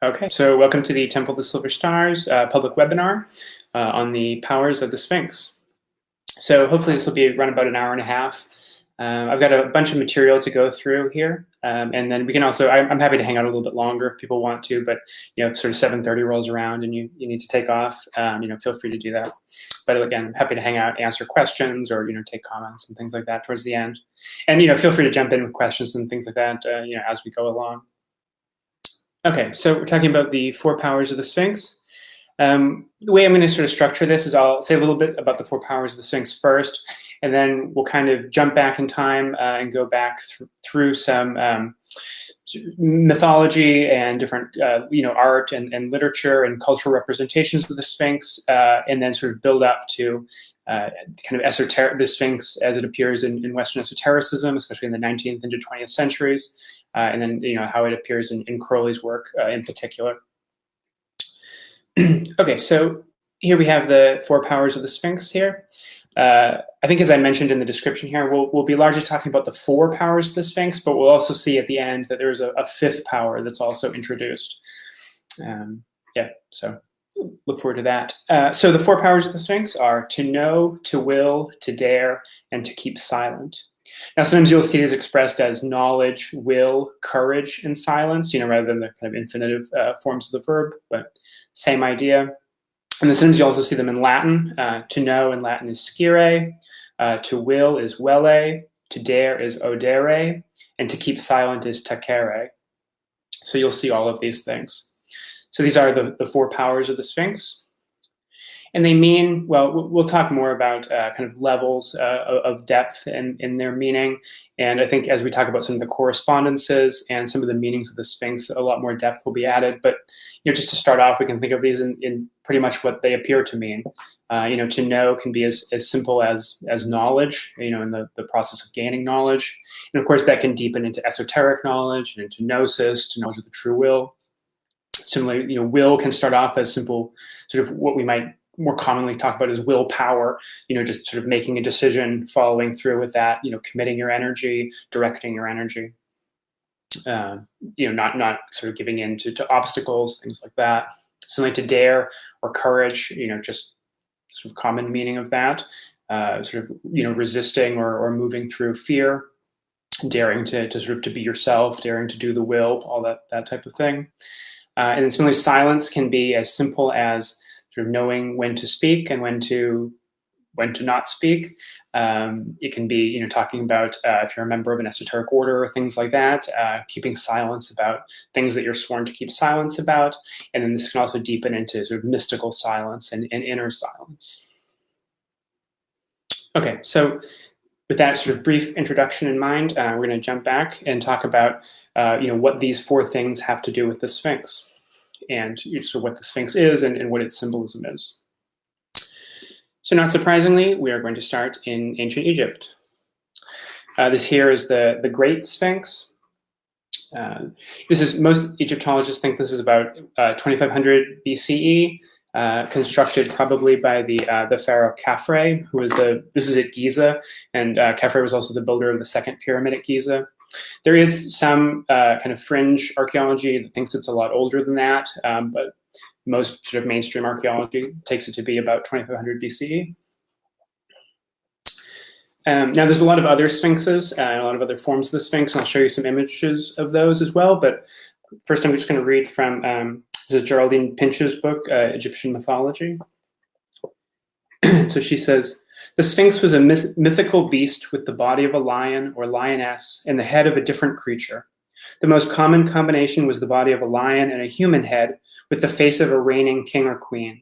Okay, so welcome to the Temple of the Silver Stars public webinar on the powers of the Sphinx. So hopefully this will be run about an hour and a half. I've got a bunch of material to go through here, and then we can also, I'm happy to hang out a little bit longer if people want to, but if sort of 7:30 rolls around and you need to take off, feel free to do that. But again, I'm happy to hang out, answer questions, or take comments and things like that towards the end. And feel free to jump in with questions and things like that, as we go along. Okay, so we're talking about the 4 powers of the Sphinx. The way I'm going to sort of structure this is I'll say a little bit about the 4 powers of the Sphinx first, and then we'll kind of jump back in time and go back through some mythology and different, art and literature and cultural representations of the Sphinx, and then sort of build up to kind of the Sphinx as it appears in Western esotericism, especially in the 19th into 20th centuries, and then how it appears in Crowley's work in particular. Okay, so here we have the 4 powers of the Sphinx here. I think, as I mentioned in the description here, we'll be largely talking about the 4 powers of the Sphinx, but we'll also see at the end that there's a 5th power that's also introduced. So look forward to that. So the 4 powers of the Sphinx are to know, to will, to dare, and to keep silent. Now, sometimes you'll see these expressed as knowledge, will, courage, and silence, rather than the kind of infinitive forms of the verb, but same idea. And then sometimes you also see them in Latin. To know in Latin is scire, to will is velle, to dare is odere, and to keep silent is tacere. So you'll see all of these things. So these are the 4 powers of the Sphinx. And they mean, well, we'll talk more about kind of levels of depth in their meaning. And I think as we talk about some of the correspondences and some of the meanings of the Sphinx, a lot more depth will be added. But just to start off, we can think of these in pretty much what they appear to mean. To know can be as simple as knowledge, in the process of gaining knowledge. And of course, that can deepen into esoteric knowledge and into gnosis, to knowledge of the true will. Similarly, will can start off as simple, sort of what we might more commonly talk about as willpower, just sort of making a decision, following through with that, committing your energy, directing your energy, not sort of giving in to obstacles, things like that. Something to dare or courage, just sort of common meaning of that, sort of, resisting or moving through fear, daring to sort of to be yourself, daring to do the will, all that type of thing. And then similarly, silence can be as simple as sort of knowing when to speak and when to not speak. It can be, talking about if you're a member of an esoteric order or things like that, keeping silence about things that you're sworn to keep silence about. And then this can also deepen into sort of mystical silence and inner silence. Okay, so with that sort of brief introduction in mind, we're going to jump back and talk about, what these 4 things have to do with the Sphinx, and so what the Sphinx is and what its symbolism is. So not surprisingly, we are going to start in ancient Egypt. This here is the Great Sphinx. This is, most Egyptologists think this is about 2500 BCE, constructed probably by the pharaoh Khafre, who was this is at Giza, and Khafre was also the builder of the 2nd pyramid at Giza. There is some kind of fringe archaeology that thinks it's a lot older than that, but most sort of mainstream archaeology takes it to be about 2500 BCE. Now, there's a lot of other sphinxes, a lot of other forms of the Sphinx, and I'll show you some images of those as well. But first, I'm just going to read from this is Geraldine Pinch's book, Egyptian Mythology. So she says, the Sphinx was a mythical beast with the body of a lion or lioness and the head of a different creature. The most common combination was the body of a lion and a human head with the face of a reigning king or queen.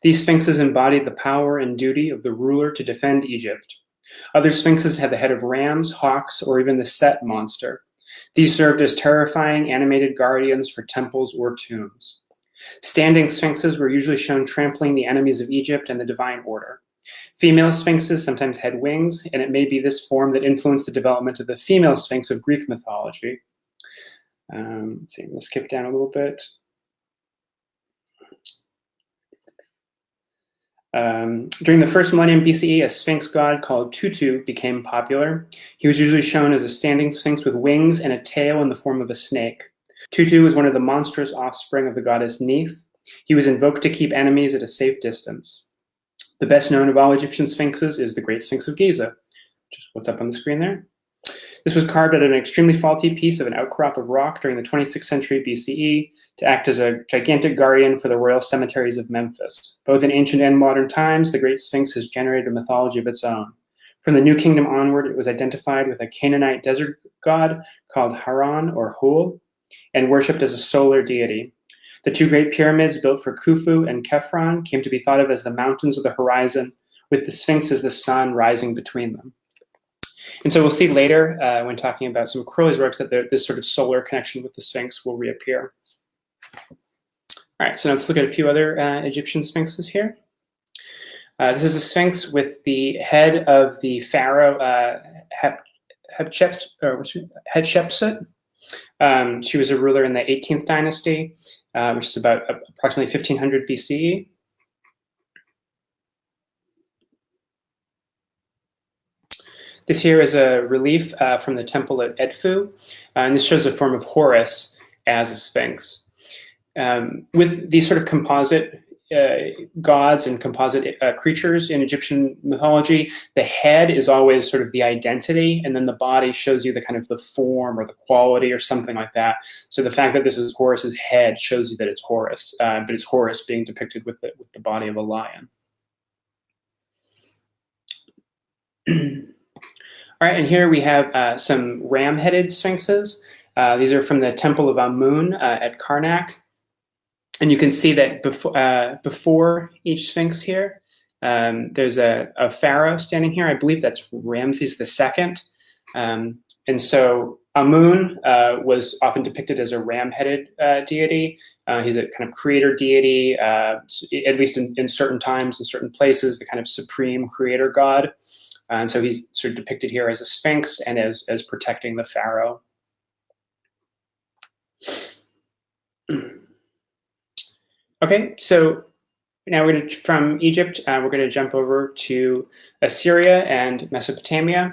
These sphinxes embodied the power and duty of the ruler to defend Egypt. Other sphinxes had the head of rams, hawks, or even the Set monster. These served as terrifying animated guardians for temples or tombs. Standing sphinxes were usually shown trampling the enemies of Egypt and the divine order. Female sphinxes sometimes had wings, and it may be this form that influenced the development of the female sphinx of Greek mythology. Let's see, I'm going to skip down a little bit. During the 1st millennium BCE, a sphinx god called Tutu became popular. He was usually shown as a standing sphinx with wings and a tail in the form of a snake. Tutu was one of the monstrous offspring of the goddess Neith. He was invoked to keep enemies at a safe distance. The best known of all Egyptian sphinxes is the Great Sphinx of Giza, which is what's up on the screen there. This was carved out of an extremely faulty piece of an outcrop of rock during the 26th century BCE to act as a gigantic guardian for the royal cemeteries of Memphis. Both in ancient and modern times, the Great Sphinx has generated a mythology of its own. From the New Kingdom onward, it was identified with a Canaanite desert god called Haran or Hul, and worshipped as a solar deity. The two great pyramids built for Khufu and Khephren came to be thought of as the mountains of the horizon, with the Sphinx as the sun rising between them. And so we'll see later when talking about some of Crowley's works that this sort of solar connection with the Sphinx will reappear. All right, so now let's look at a few other Egyptian sphinxes here. This is a sphinx with the head of the pharaoh Hatshepsut. She was a ruler in the 18th dynasty, which is about approximately 1500 BCE. This here is a relief from the temple at Edfu, and this shows a form of Horus as a sphinx. With these sort of composite gods and composite creatures in Egyptian mythology, the head is always sort of the identity, and then the body shows you the kind of the form or the quality or something like that. So the fact that this is Horus's head shows you that it's Horus, but it's Horus being depicted with the body of a lion. All right, and here we have some ram-headed sphinxes. These are from the Temple of Amun at Karnak. And you can see that before each sphinx here, there's a pharaoh standing here. I believe that's Ramses II. And so Amun was often depicted as a ram-headed deity. He's a kind of creator deity, at least in certain times, in certain places, the kind of supreme creator god. And so he's sort of depicted here as a sphinx and as protecting the pharaoh. Okay, so now from Egypt, we're going to jump over to Assyria and Mesopotamia.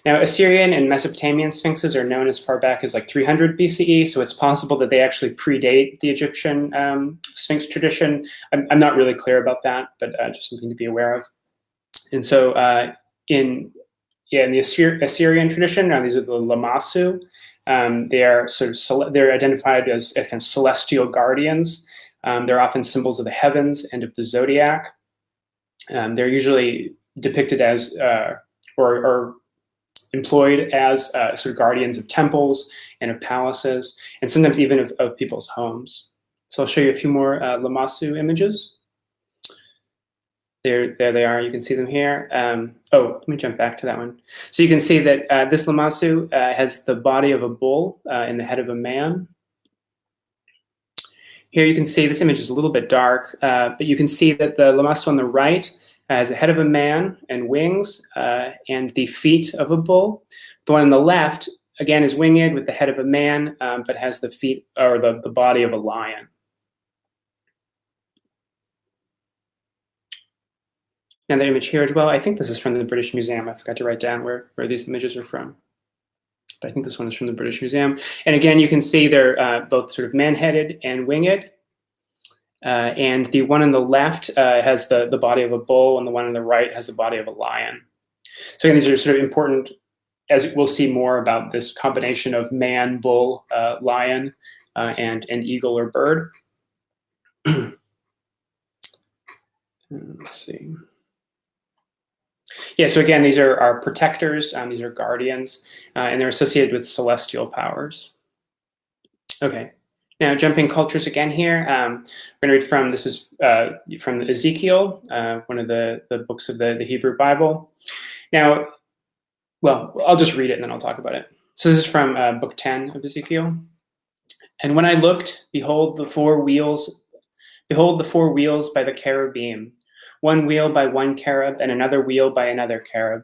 Now, Assyrian and Mesopotamian sphinxes are known as far back as like 300 BCE, so it's possible that they actually predate the Egyptian sphinx tradition. I'm not really clear about that, but just something to be aware of. And so in the Assyrian tradition, now these are the Lamassu. They are they're identified as kind of celestial guardians. They're often symbols of the heavens and of the zodiac. They're usually depicted as or employed as sort of guardians of temples and of palaces, and sometimes even of people's homes. So I'll show you a few more Lamassu images. There they are. You can see them here. Let me jump back to that one. So you can see that this Lamassu has the body of a bull and the head of a man. Here you can see, this image is a little bit dark, but you can see that the Lamassu on the right has the head of a man and wings and the feet of a bull. The one on the left, again, is winged with the head of a man, but has the feet or the body of a lion. And the image here as well, I think this is from the British Museum. I forgot to write down where these images are from. But I think this one is from the British Museum. And again, you can see they're both sort of man-headed and winged. And the one on the left has the body of a bull, and the one on the right has the body of a lion. So again, these are sort of important, as we'll see more about this combination of man, bull, lion, and eagle or bird. Let's see. Yeah, so again, these are our protectors, these are guardians, and they're associated with celestial powers. Okay, now jumping cultures again here. We're going to read from, this is from Ezekiel, one of the books of the Hebrew Bible. Now, well, I'll just read it and then I'll talk about it. So this is from book 10 of Ezekiel. And when I looked, behold the four wheels by the cherubim, one wheel by one cherub, and another wheel by another cherub.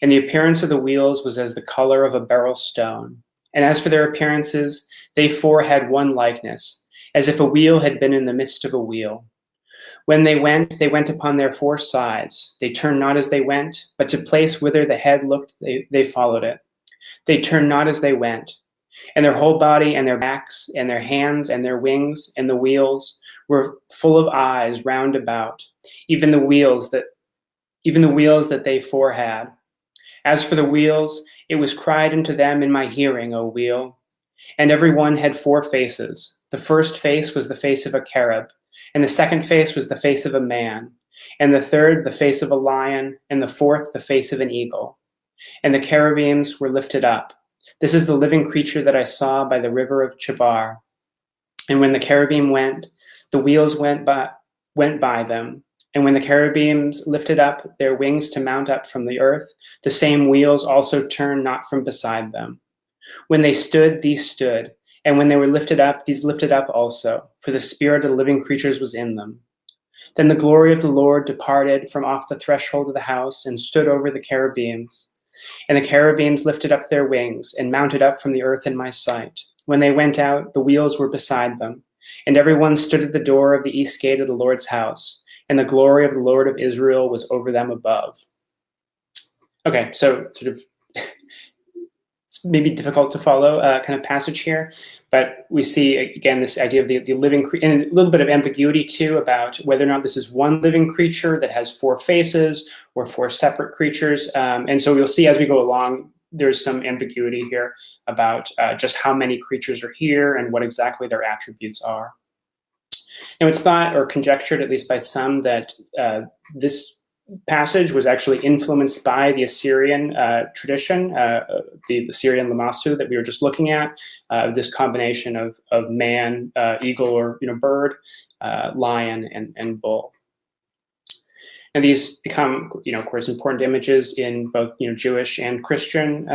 And the appearance of the wheels was as the color of a beryl stone. And as for their appearances, they four had one likeness, as if a wheel had been in the midst of a wheel. When they went upon their four sides. They turned not as they went, but to place whither the head looked, they followed it. They turned not as they went. And their whole body and their backs and their hands and their wings and the wheels were full of eyes round about, even the wheels that they four had. As for the wheels, it was cried unto them in my hearing, O wheel. And every one had four faces. The first face was the face of a cherub, and the second face was the face of a man, and the third the face of a lion, and the fourth the face of an eagle. And the cherubims were lifted up. This is the living creature that I saw by the river of Chebar. And when the cherubim went, the wheels went by them. And when the cherubims lifted up their wings to mount up from the earth, the same wheels also turned not from beside them. When they stood, these stood. And when they were lifted up, these lifted up also, for the spirit of the living creatures was in them. Then the glory of the Lord departed from off the threshold of the house and stood over the cherubims. And the cherubims lifted up their wings and mounted up from the earth in my sight. When they went out, the wheels were beside them. And everyone stood at the door of the east gate of the Lord's house. And the glory of the Lord of Israel was over them above. Okay, so sort of it's maybe difficult to follow kind of passage here, but we see again this idea of the living and a little bit of ambiguity too about whether or not this is one living creature that has four faces or four separate creatures. And so we'll see as we go along, there's some ambiguity here about just how many creatures are here and what exactly their attributes are. Now it's thought or conjectured, at least by some, that this passage was actually influenced by the Assyrian tradition, the Assyrian Lamassu that we were just looking at, this combination of man, eagle or bird, lion, and bull. And these become, of course, important images in both, Jewish and Christian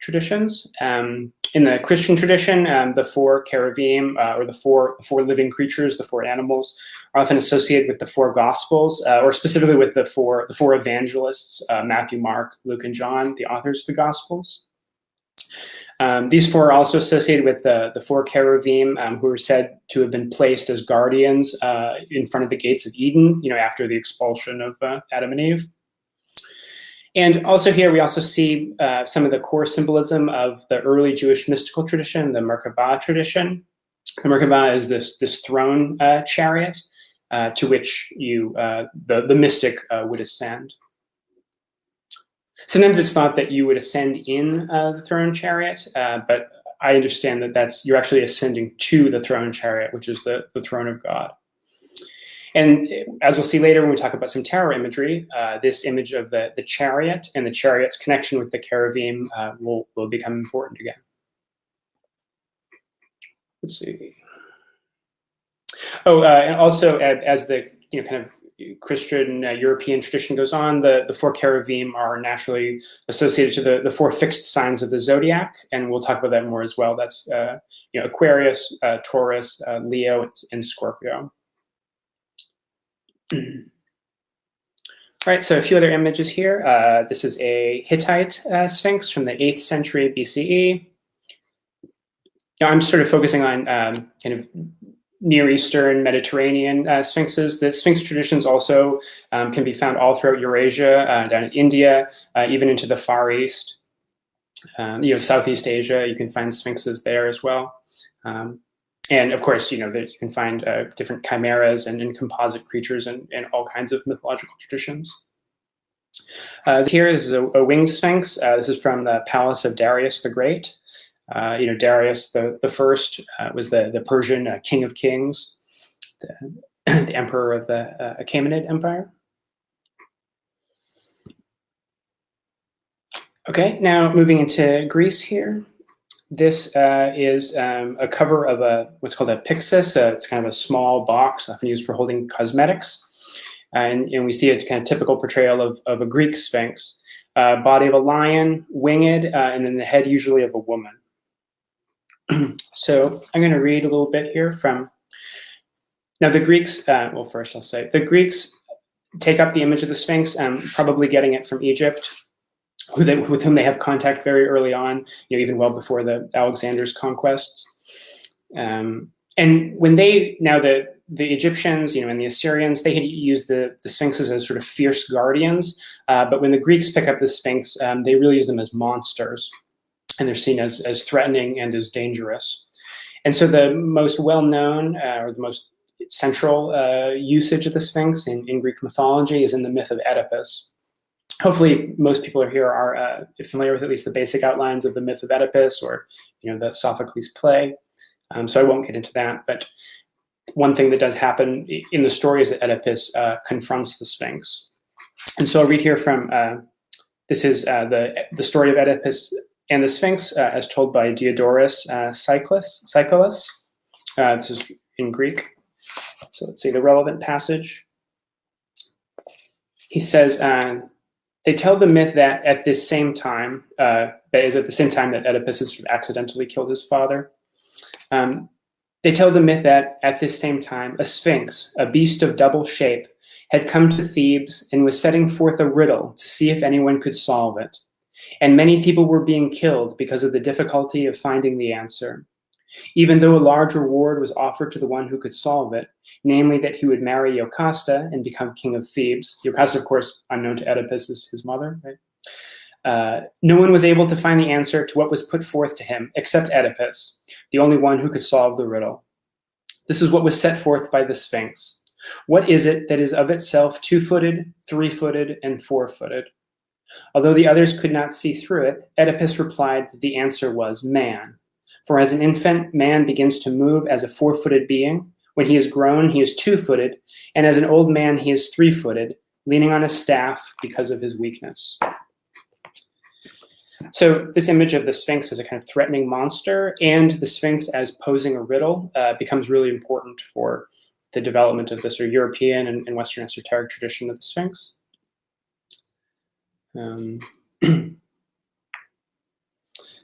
traditions. In the Christian tradition, the four cherubim, or the four living creatures, the four animals, are often associated with the four Gospels, or specifically with the four evangelists: Matthew, Mark, Luke, and John, the authors of the Gospels. These four are also associated with the four cherubim who are said to have been placed as guardians in front of the gates of Eden, after the expulsion of Adam and Eve. And also here we also see some of the core symbolism of the early Jewish mystical tradition, the Merkabah tradition. The Merkabah is this throne chariot to which the mystic would ascend. Sometimes it's thought that you would ascend in the throne chariot, but I understand that you're actually ascending to the throne chariot, which is the throne of God. And as we'll see later when we talk about some tarot imagery, this image of the chariot and the chariot's connection with the cherubim will become important again. Let's see. Oh, and also as the kind of Christian European tradition goes on, the four cherubim are naturally associated to the four fixed signs of the zodiac, and we'll talk about that more as well. That's Aquarius, Taurus, Leo, and Scorpio. All right, so a few other images here. This is a Hittite Sphinx from the 8th century BCE. Now, I'm sort of focusing on kind of Near Eastern, Mediterranean sphinxes. The sphinx traditions also can be found all throughout Eurasia, down in India, even into the Far East. Southeast Asia, you can find sphinxes there as well. And of course, that you can find different chimeras and composite creatures in all kinds of mythological traditions. Here, this is a winged sphinx. This is from the palace of Darius the Great. Darius the First was the Persian king of kings, the emperor of the Achaemenid Empire. Okay, now moving into Greece here. This is a cover of what's called a pyxis. It's kind of a small box often used for holding cosmetics. And we see a kind of typical portrayal of a Greek sphinx. Body of a lion, winged, and then the head usually of a woman. So I'm going to read a little bit here from... Now the Greeks, first I'll say, the Greeks take up the image of the Sphinx, probably getting it from Egypt, with whom they have contact very early on, even well before the Alexander's conquests. And when the Egyptians, and the Assyrians, they had used the sphinxes as sort of fierce guardians. But when the Greeks pick up the Sphinx, they really use them as monsters. and they're seen as threatening and as dangerous. And so the most well-known or the most central usage of the Sphinx in Greek mythology is in the myth of Oedipus. Hopefully, most people here are familiar with at least the basic outlines of the myth of Oedipus, or the Sophocles play. So I won't get into that. But one thing that does happen in the story is that Oedipus confronts the Sphinx. And so I'll read here from this is the story of Oedipus and the Sphinx as told by Diodorus Siculus. This is in Greek. So let's see the relevant passage. He says, they tell the myth that at this same time, that is at the same time that Oedipus has accidentally killed his father. They tell the myth that at this same time, a Sphinx, a beast of double shape, had come to Thebes and was setting forth a riddle to see if anyone could solve it. And many people were being killed because of the difficulty of finding the answer. Even though a large reward was offered to the one who could solve it, namely that he would marry Jocasta and become king of Thebes. Jocasta, of course, unknown to Oedipus, is his mother, right? No one was able to find the answer to what was put forth to him, except Oedipus, the only one who could solve the riddle. This is what was set forth by the Sphinx. What is it that is of itself two-footed, three-footed, and four-footed? Although the others could not see through it, Oedipus replied that the answer was man. For as an infant, man begins to move as a four-footed being. When he is grown, he is two-footed, and as an old man, he is three-footed, leaning on a staff because of his weakness. So this image of the Sphinx as a kind of threatening monster and the Sphinx as posing a riddle becomes really important for the development of the sort of European and Western esoteric tradition of the Sphinx.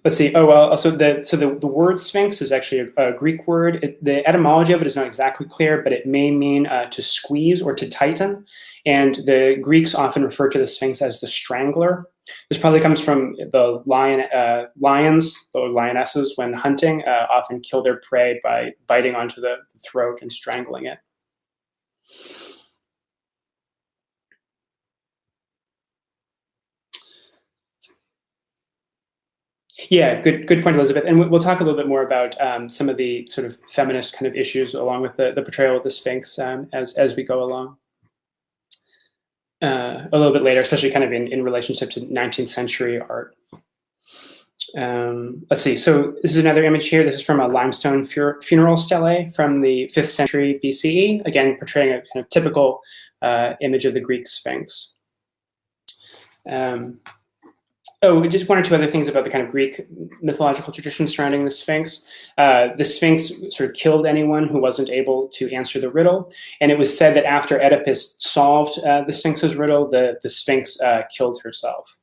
Let's see. Oh, well, so the word Sphinx is actually a Greek word. The etymology of it is not exactly clear, but it may mean to squeeze or to tighten. And the Greeks often refer to the Sphinx as the strangler. This probably comes from the lions or lionesses, when hunting, often kill their prey by biting onto the throat and strangling it. Yeah, good point, Elizabeth. And we'll talk a little bit more about some of the sort of feminist kind of issues along with the portrayal of the Sphinx as we go along. A little bit later, especially kind of in relationship to 19th century art. Let's see. So this is another image here. This is from a limestone funeral stele from the 5th century BCE, again portraying a kind of typical image of the Greek Sphinx. Just one or two other things about the kind of Greek mythological tradition surrounding the Sphinx. The Sphinx sort of killed anyone who wasn't able to answer the riddle. And it was said that after Oedipus solved the Sphinx's riddle, the Sphinx killed herself.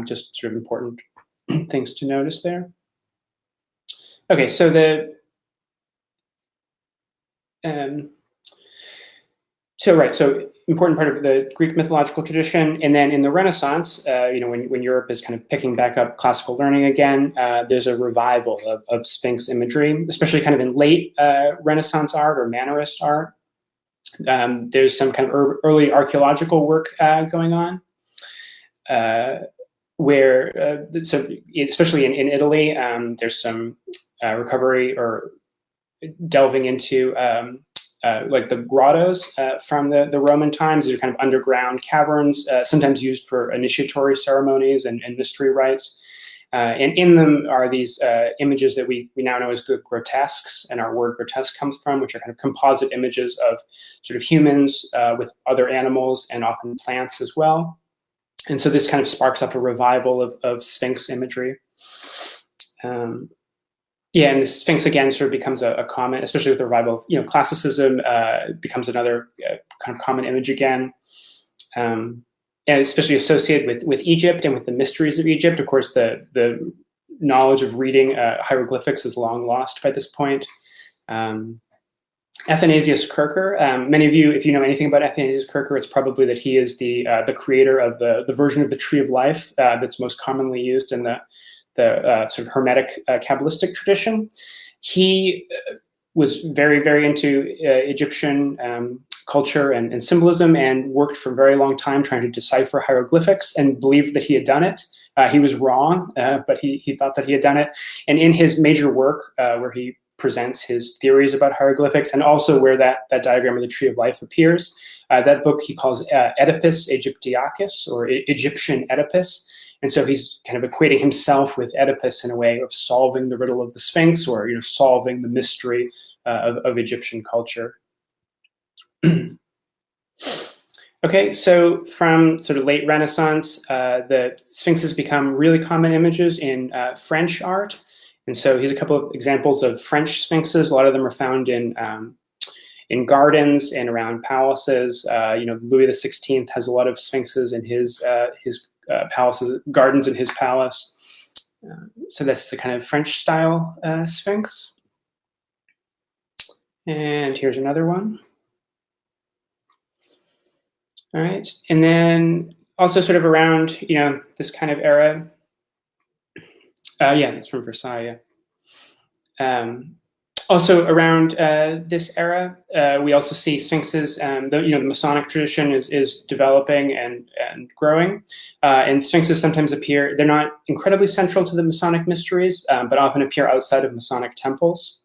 Just sort of important things to notice there. Okay, so So important part of the Greek mythological tradition. And then in the Renaissance, when Europe is kind of picking back up classical learning again, there's a revival of Sphinx imagery, especially kind of in late Renaissance art or Mannerist art. There's some kind of early archaeological work going on, where, especially in Italy, there's some recovery or delving into like the grottos from the Roman times. These are kind of underground caverns, sometimes used for initiatory ceremonies and mystery rites. And in them are these images that we now know as the grotesques, and our word grotesque comes from, which are kind of composite images of sort of humans with other animals and often plants as well. And so this kind of sparks up a revival of Sphinx imagery. And the Sphinx again sort of becomes a common, especially with the revival of classicism, becomes another kind of common image again, and especially associated with Egypt and with the mysteries of Egypt. Of course, the knowledge of reading hieroglyphics is long lost by this point. Athanasius Kircher. Many of you, if you know anything about Athanasius Kircher, it's probably that he is the creator of the version of the Tree of Life that's most commonly used in the sort of Hermetic Kabbalistic tradition. He was very, very into Egyptian culture and symbolism, and worked for a very long time trying to decipher hieroglyphics, and believed that he had done it. He was wrong, but he thought that he had done it. And in his major work, where he presents his theories about hieroglyphics, and also where that diagram of the Tree of Life appears, that book he calls Oedipus Aegyptiacus, or Egyptian Oedipus. And so he's kind of equating himself with Oedipus in a way of solving the riddle of the Sphinx, or solving the mystery of Egyptian culture. Okay, so from sort of late Renaissance, the Sphinxes become really common images in French art. And so here's a couple of examples of French Sphinxes. A lot of them are found in gardens and around palaces. Louis XVI has a lot of Sphinxes in his palaces, gardens in his palace. So this is a kind of French style Sphinx. And here's another one. All right, and then also sort of around, this kind of era. It's from Versailles. Also around this era, we also see Sphinxes. The Masonic tradition is developing and growing, and Sphinxes sometimes appear. They're not incredibly central to the Masonic mysteries, but often appear outside of Masonic temples.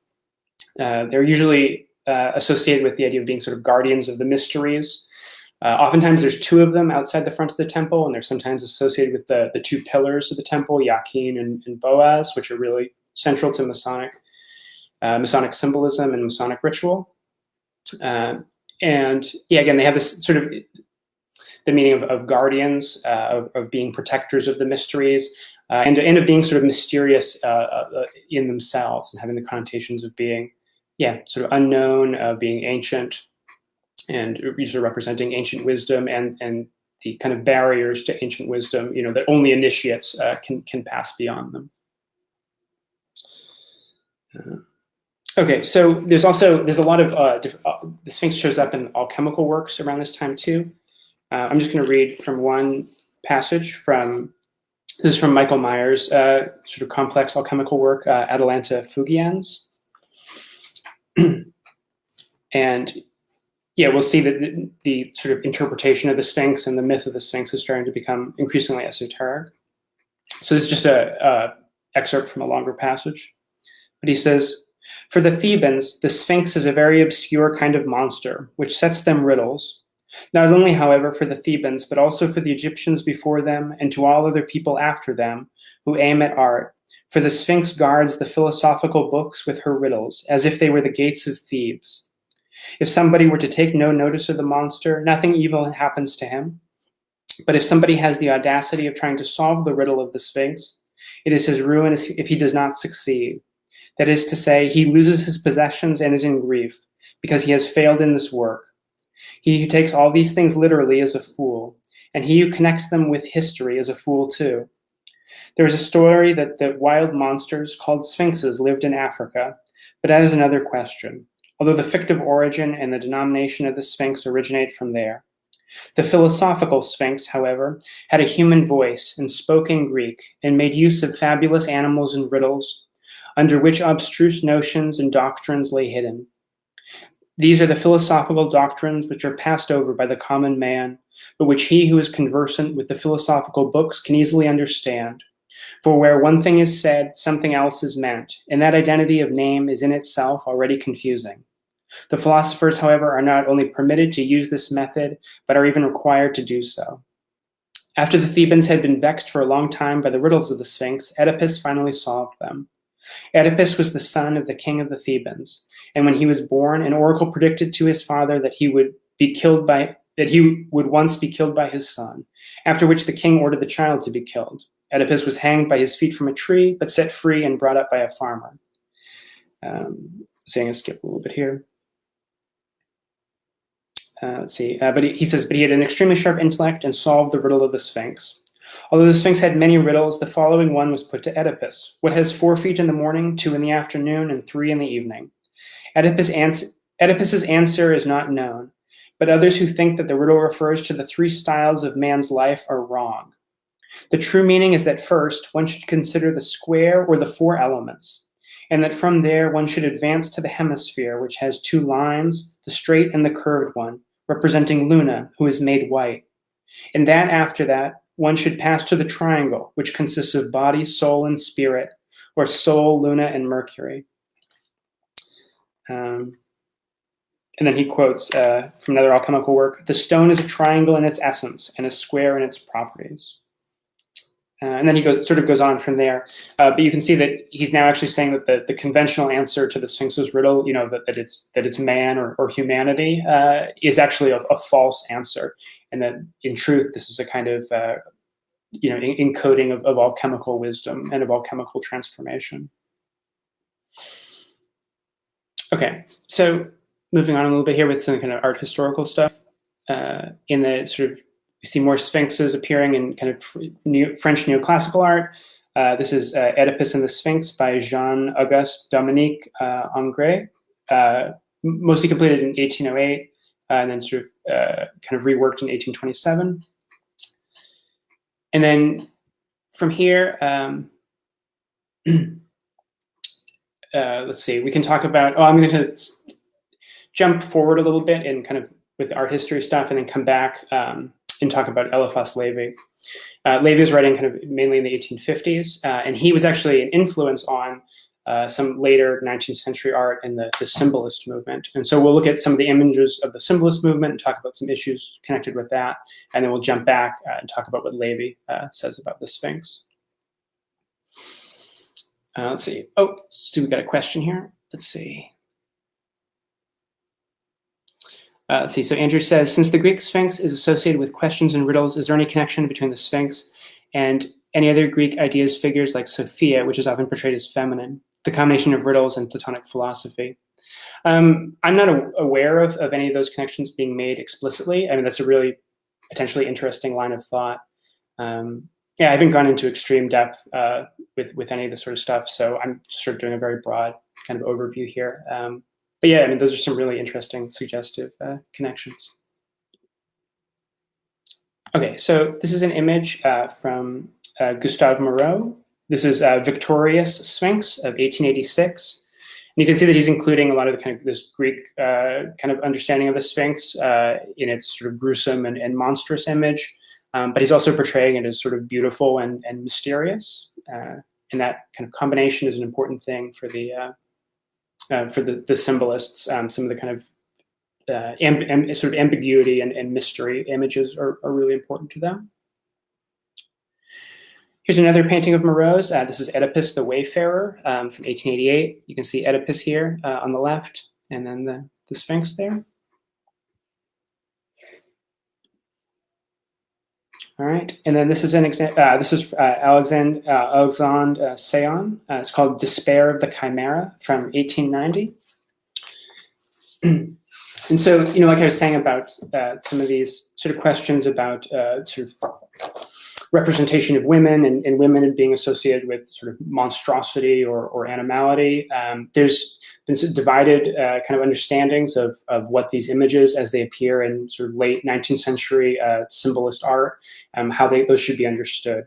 They're usually associated with the idea of being sort of guardians of the mysteries. Oftentimes there's two of them outside the front of the temple, and they're sometimes associated with the two pillars of the temple, Yakin and Boaz, which are really central to Masonic symbolism and Masonic ritual. Again, they have this sort of the meaning of guardians, of being protectors of the mysteries, and of being sort of mysterious in themselves, and having the connotations of being, sort of unknown, of being ancient, and usually representing ancient wisdom and the kind of barriers to ancient wisdom, that only initiates can pass beyond them. Okay, so there's a lot of the Sphinx shows up in alchemical works around this time too. I'm just going to read from one passage this is from Michael Meyer's sort of complex alchemical work, Atalanta Fugiens. And we'll see that the sort of interpretation of the Sphinx and the myth of the Sphinx is starting to become increasingly esoteric. So this is just a excerpt from a longer passage. But he says, "For the Thebans, the Sphinx is a very obscure kind of monster, which sets them riddles. Not only, however, for the Thebans, but also for the Egyptians before them, and to all other people after them, who aim at art. For the Sphinx guards the philosophical books with her riddles, as if they were the gates of Thebes. If somebody were to take no notice of the monster, nothing evil happens to him. But if somebody has the audacity of trying to solve the riddle of the Sphinx, it is his ruin if he does not succeed. That is to say, he loses his possessions and is in grief, because he has failed in this work. He who takes all these things literally is a fool, and he who connects them with history is a fool too. There is a story that the wild monsters called Sphinxes lived in Africa, but that is another question, although the fictive origin and the denomination of the Sphinx originate from there. The philosophical Sphinx, however, had a human voice and spoke in Greek and made use of fabulous animals and riddles, under which abstruse notions and doctrines lay hidden. These are the philosophical doctrines which are passed over by the common man, but which he who is conversant with the philosophical books can easily understand. For where one thing is said, something else is meant, and that identity of name is in itself already confusing. The philosophers, however, are not only permitted to use this method, but are even required to do so. After the Thebans had been vexed for a long time by the riddles of the Sphinx, Oedipus finally solved them. Oedipus was the son of the king of the Thebans, and when he was born, an oracle predicted to his father that he would once be killed by his son, after which the king ordered the child to be killed. Oedipus was hanged by his feet from a tree, but set free and brought up by a farmer. Saying I skip a little bit here. Let's see. But he says, but he had an extremely sharp intellect and solved the riddle of the Sphinx. Although the Sphinx had many riddles, the following one was put to Oedipus. What has 4 feet in the morning, 2 in the afternoon, and 3 in the evening? Oedipus's answer is not known, but others who think that the riddle refers to the 3 styles of man's life are wrong. The true meaning is that first, one should consider the square or the 4 elements, and that from there one should advance to the hemisphere, which has 2 lines, the straight and the curved one, representing Luna, who is made white. And that after that, one should pass to the triangle, which consists of body, soul, and spirit, or Sol, Luna, and Mercury. And then he quotes from another alchemical work, the stone is a triangle in its essence and a square in its properties. And then he goes on from there. But you can see that he's now actually saying that the conventional answer to the Sphinx's riddle, that it's man or humanity, is actually a false answer. And that in truth, this is a kind of encoding of alchemical wisdom and of alchemical transformation. Okay, so moving on a little bit here with some kind of art historical stuff. In the sort of, we see more sphinxes appearing in kind of French neoclassical art. This is Oedipus and the Sphinx by Jean-Auguste Dominique Ingres, mostly completed in 1808, and then sort of kind of reworked in 1827. And then from here, let's see, we can talk about, I'm going to jump forward a little bit and kind of with the art history stuff and then come back and talk about Eliphas Levi. Levi was writing kind of mainly in the 1850s, and he was actually an influence on some later 19th century art and the symbolist movement. And so we'll look at some of the images of the symbolist movement and talk about some issues connected with that, and then we'll jump back and talk about what Levi says about the Sphinx. Let's see. Oh, so we got a question here. Let's see. Let's see. So Andrew says, since the Greek Sphinx is associated with questions and riddles, is there any connection between the Sphinx and any other Greek ideas figures like Sophia, which is often portrayed as feminine, the combination of riddles and Platonic philosophy? I'm not aware of any of those connections being made explicitly. I mean, that's a really potentially interesting line of thought. Yeah, I haven't gone into extreme depth with any of this sort of stuff, so I'm sort of doing a very broad kind of overview here. But yeah, I mean, those are some really interesting, suggestive connections. Okay, so this is an image from Gustave Moreau. This is Victorious Sphinx of 1886. And you can see that he's including a lot of the kind of this Greek kind of understanding of the Sphinx in its sort of gruesome and monstrous image. But he's also portraying it as sort of beautiful and mysterious. And that kind of combination is an important thing for the symbolists. Some of the kind of sort of ambiguity and mystery images are really important to them. Here's another painting of Moreau's. This is Oedipus the Wayfarer from 1888. You can see Oedipus here on the left, and then the Sphinx there. All right, and then this is an example. This is Alexandre Seyon. It's called "Despair of the Chimera" from 1890. And so, like I was saying about some of these sort of questions about sort of representation of women and women being associated with sort of monstrosity or animality. There's been some divided kind of understandings of what these images as they appear in sort of late 19th century symbolist art, how those should be understood.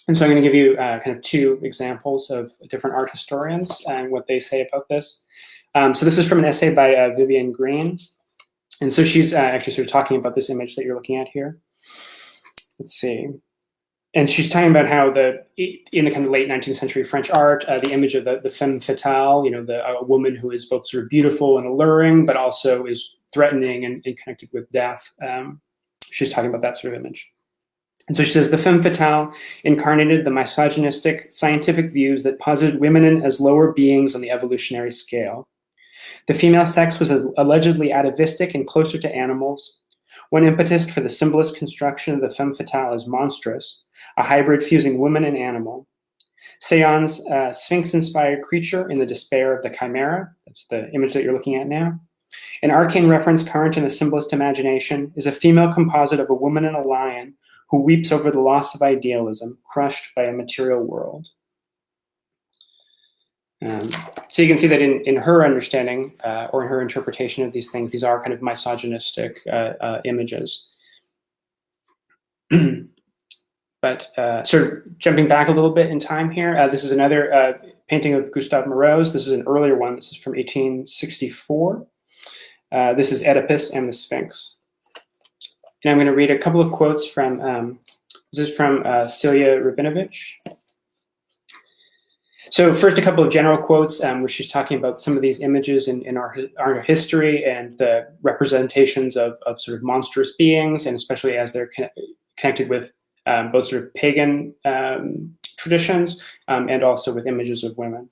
And so I'm going to give you kind of two examples of different art historians and what they say about this. So this is from an essay by Vivienne Green. And so she's actually sort of talking about this image that you're looking at here. Let's see. And she's talking about how in the kind of late 19th century French art, the image of the femme fatale, a woman who is both sort of beautiful and alluring, but also is threatening and connected with death. She's talking about that sort of image. And so she says, the femme fatale incarnated the misogynistic scientific views that posited women as lower beings on the evolutionary scale. The female sex was allegedly atavistic and closer to animals. One impetus for the symbolist construction of the femme fatale is monstrous, a hybrid fusing woman and animal. Seyon's Sphinx-inspired creature in the despair of the chimera, that's the image that you're looking at now, an arcane reference current in the symbolist imagination, is a female composite of a woman and a lion who weeps over the loss of idealism, crushed by a material world. So you can see that in her understanding or in her interpretation of these things, these are kind of misogynistic images. But sort of jumping back a little bit in time here, this is another painting of Gustave Moreau's. This is an earlier one. This is from 1864. This is Oedipus and the Sphinx. And I'm going to read a couple of quotes from This is from Celia Rabinovich. So first, a couple of general quotes where she's talking about some of these images in our history and the representations of sort of monstrous beings, and especially as they're connected with both sort of pagan traditions and also with images of women.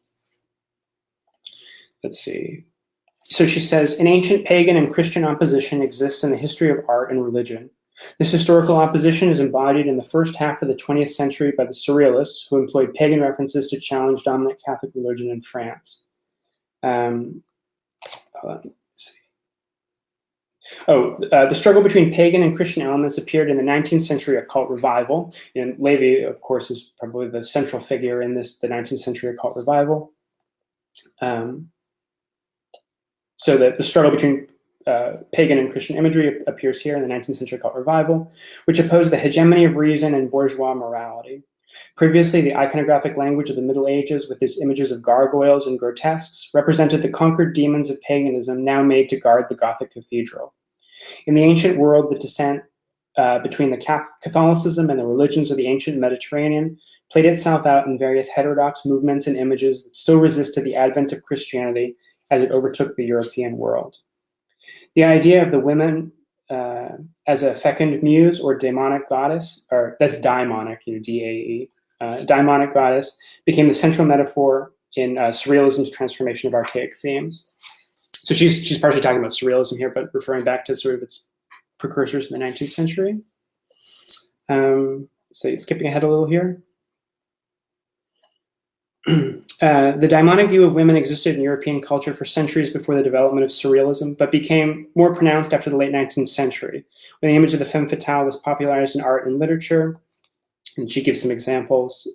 Let's see. So she says, an ancient pagan and Christian opposition exists in the history of art and religion. This historical opposition is embodied in the first half of the 20th century by the Surrealists, who employed pagan references to challenge dominant Catholic religion in France. The struggle between pagan and Christian elements appeared in the 19th century occult revival. And Levy, of course, is probably the central figure in the 19th century occult revival. So the struggle between pagan and Christian imagery appears here in the 19th century occult revival, which opposed the hegemony of reason and bourgeois morality. Previously, the iconographic language of the Middle Ages, with its images of gargoyles and grotesques, represented the conquered demons of paganism now made to guard the Gothic cathedral. In the ancient world, the descent between the Catholicism and the religions of the ancient Mediterranean played itself out in various heterodox movements and images that still resisted the advent of Christianity as it overtook the European world. The idea of the women as a fecund muse or daemonic goddess, or that's daimonic, D-A-E, daimonic goddess, became the central metaphor in Surrealism's transformation of archaic themes. So she's partially talking about Surrealism here, but referring back to sort of its precursors in the 19th century. So skipping ahead a little here. The daimonic view of women existed in European culture for centuries before the development of Surrealism, but became more pronounced after the late 19th century, when the image of the femme fatale was popularized in art and literature. And she gives some examples.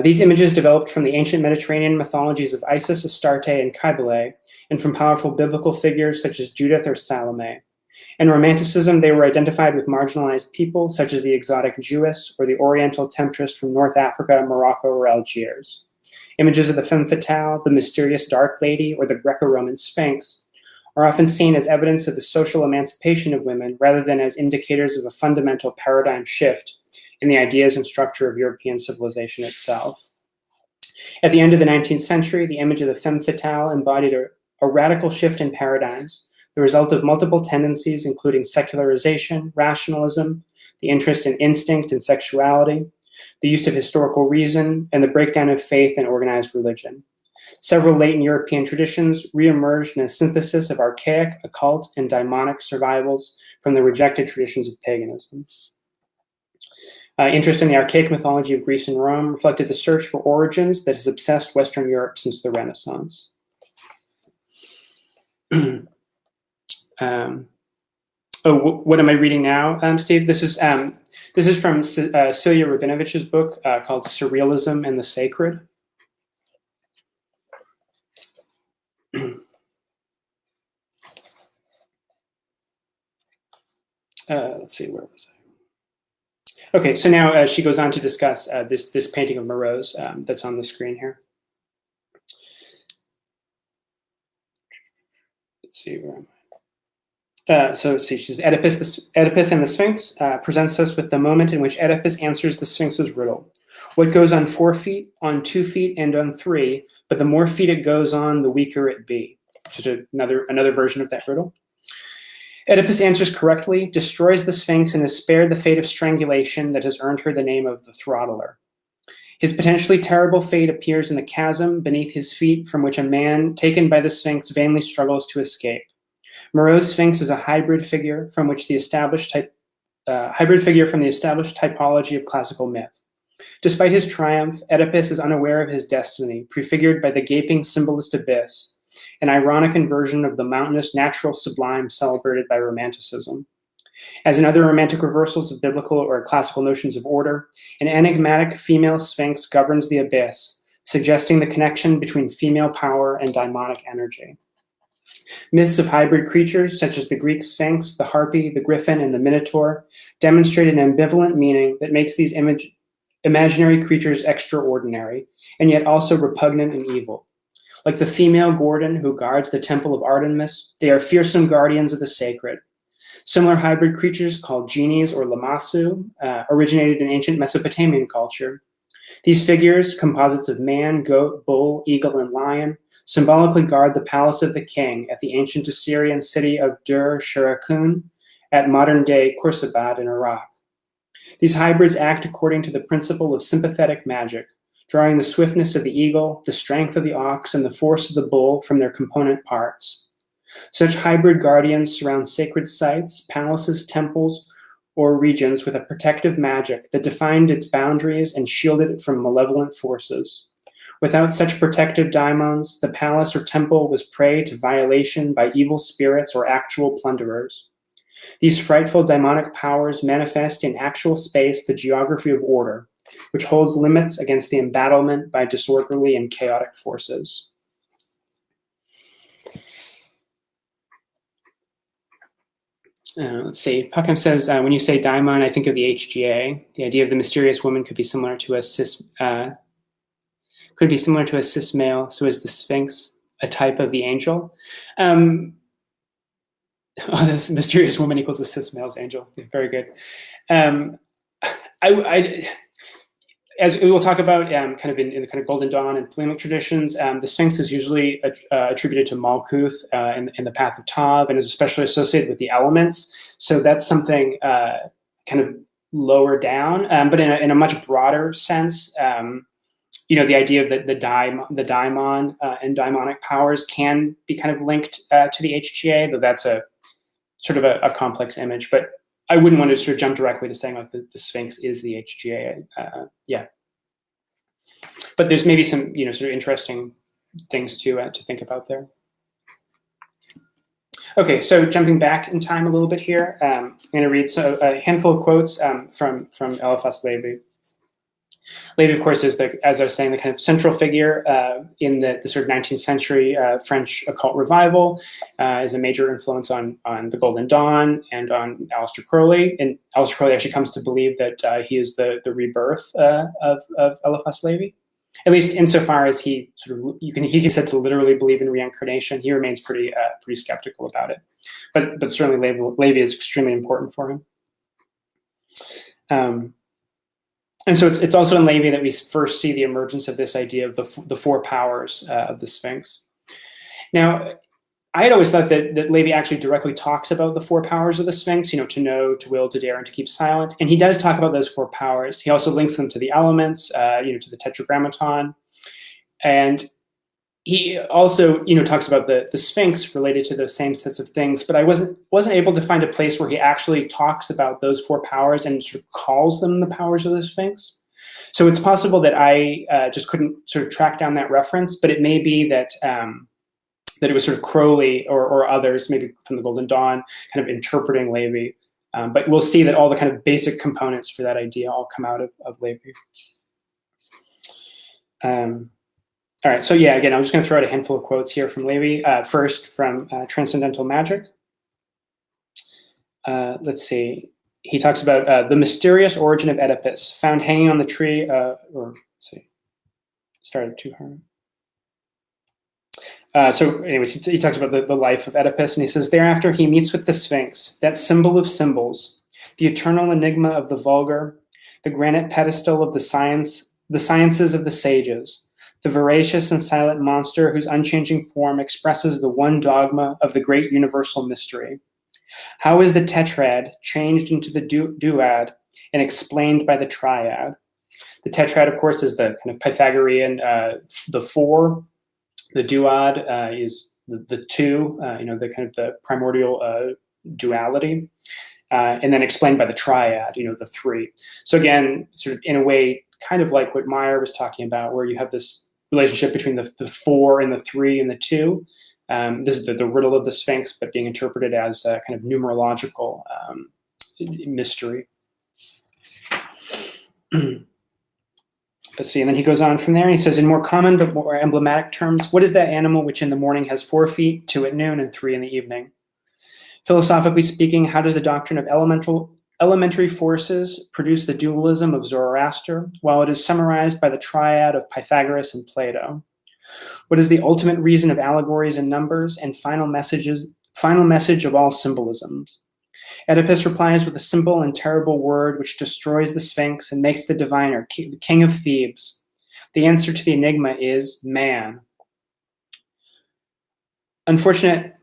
These images developed from the ancient Mediterranean mythologies of Isis, Astarte, and Cybele, and from powerful biblical figures such as Judith or Salome. In Romanticism, they were identified with marginalized people, such as the exotic Jewess or the Oriental temptress from North Africa, Morocco, or Algiers. Images of the femme fatale, the mysterious dark lady, or the Greco-Roman Sphinx are often seen as evidence of the social emancipation of women rather than as indicators of a fundamental paradigm shift in the ideas and structure of European civilization itself. At the end of the 19th century, the image of the femme fatale embodied a radical shift in paradigms, the result of multiple tendencies, including secularization, rationalism, the interest in instinct and sexuality, the use of historical reason, and the breakdown of faith and organized religion. Several latent European traditions reemerged in a synthesis of archaic, occult, and daimonic survivals from the rejected traditions of paganism. Interest in the archaic mythology of Greece and Rome reflected the search for origins that has obsessed Western Europe since the Renaissance. What am I reading now, Steve? This is from Celia Rabinovich's book called Surrealism and the Sacred. Let's see, where was I? Okay, so now she goes on to discuss this painting of Moreau's that's on the screen here. Let's see where am I? So let's see, she's Oedipus and the Sphinx presents us with the moment in which Oedipus answers the Sphinx's riddle. What goes on 4 feet, on 2 feet, and on 3, but the more feet it goes on, the weaker it be. Which is another version of that riddle. Oedipus answers correctly, destroys the Sphinx, and is spared the fate of strangulation that has earned her the name of the Throttler. His potentially terrible fate appears in the chasm beneath his feet from which a man taken by the Sphinx vainly struggles to escape. Moreau's Sphinx is a hybrid figure from the established typology of classical myth. Despite his triumph, Oedipus is unaware of his destiny, prefigured by the gaping symbolist abyss, an ironic inversion of the mountainous natural sublime celebrated by Romanticism. As in other romantic reversals of biblical or classical notions of order, an enigmatic female Sphinx governs the abyss, suggesting the connection between female power and daimonic energy. Myths of hybrid creatures, such as the Greek Sphinx, the Harpy, the Griffin, and the Minotaur, demonstrate an ambivalent meaning that makes these imaginary creatures extraordinary, and yet also repugnant and evil. Like the female Gorgon who guards the temple of Artemis, they are fearsome guardians of the sacred. Similar hybrid creatures called genies or lamassu originated in ancient Mesopotamian culture. These figures, composites of man, goat, bull, eagle, and lion, symbolically guard the palace of the king at the ancient Assyrian city of Dur-Shurakun at modern-day Khurshid in Iraq. These hybrids act according to the principle of sympathetic magic, drawing the swiftness of the eagle, the strength of the ox, and the force of the bull from their component parts. Such hybrid guardians surround sacred sites, palaces, temples, or regions with a protective magic that defined its boundaries and shielded it from malevolent forces. Without such protective daimons, the palace or temple was prey to violation by evil spirits or actual plunderers. These frightful daimonic powers manifest in actual space the geography of order, which holds limits against the embattlement by disorderly and chaotic forces. Let's see. Puckham says, when you say daimon, I think of the HGA. The idea of the mysterious woman could be similar to a cis male. So is the Sphinx a type of the angel? This mysterious woman equals a cis male's angel. Very good. As we will talk about, kind of in the kind of Golden Dawn and Thelemic traditions, the Sphinx is usually attributed to Malkuth in the Path of Tav, and is especially associated with the elements. So that's something kind of lower down, but in a much broader sense. The idea of the daimon and daimonic powers can be kind of linked to the HGA, though that's a sort of a complex image. But I wouldn't want to sort of jump directly to saying like the Sphinx is the HGA. Yeah, but there's maybe some sort of interesting things to think about there. Okay, so jumping back in time a little bit here, I'm going to read a handful of quotes from Eliphas Levi. Levi, of course, is, as I was saying, the kind of central figure in the sort of 19th century French occult revival, is a major influence on the Golden Dawn and on Aleister Crowley. And Aleister Crowley actually comes to believe that he is the rebirth of Eliphas Levi, at least insofar as he can said to literally believe in reincarnation. He remains pretty skeptical about it, but certainly Levi is extremely important for him. And so it's also in Levi that we first see the emergence of this idea of the four powers of the Sphinx. Now, I had always thought that Levi actually directly talks about the four powers of the Sphinx, to know, to will, to dare, and to keep silent. And he does talk about those four powers. He also links them to the elements, to the Tetragrammaton. And he also, talks about the Sphinx related to those same sets of things, but I wasn't able to find a place where he actually talks about those four powers and sort of calls them the powers of the Sphinx. So it's possible that I just couldn't sort of track down that reference, but it may be that that it was sort of Crowley or others, maybe from the Golden Dawn, kind of interpreting Levi. But we'll see that all the kind of basic components for that idea all come out of Levi. All right, so yeah, again, I'm just going to throw out a handful of quotes here from Levi. First, from Transcendental Magic. Let's see. He talks about the mysterious origin of Oedipus, found hanging on the tree, or let's see, started too hard. So anyways, he talks about the life of Oedipus, and he says, thereafter he meets with the Sphinx, that symbol of symbols, the eternal enigma of the vulgar, the granite pedestal of the sciences of the sages, the voracious and silent monster whose unchanging form expresses the one dogma of the great universal mystery. How is the tetrad changed into the duad and explained by the triad? The tetrad, of course, is the kind of Pythagorean, the four. The duad is the two, the kind of the primordial duality, and then explained by the triad, the three. So again, sort of in a way, kind of like what Meyer was talking about, where you have this relationship between the four and the three and the two. This is the riddle of the Sphinx, but being interpreted as a kind of numerological mystery. Let's see, and then he goes on from there, and he says, in more common but more emblematic terms, what is that animal which in the morning has 4 feet, 2 at noon, and 3 in the evening? Philosophically speaking, how does the doctrine of elementary forces produce the dualism of Zoroaster, while it is summarized by the triad of Pythagoras and Plato? What is the ultimate reason of allegories and numbers, and final message of all symbolisms? Oedipus replies with a simple and terrible word which destroys the Sphinx and makes the diviner the king of Thebes. The answer to the enigma is man. Unfortunate,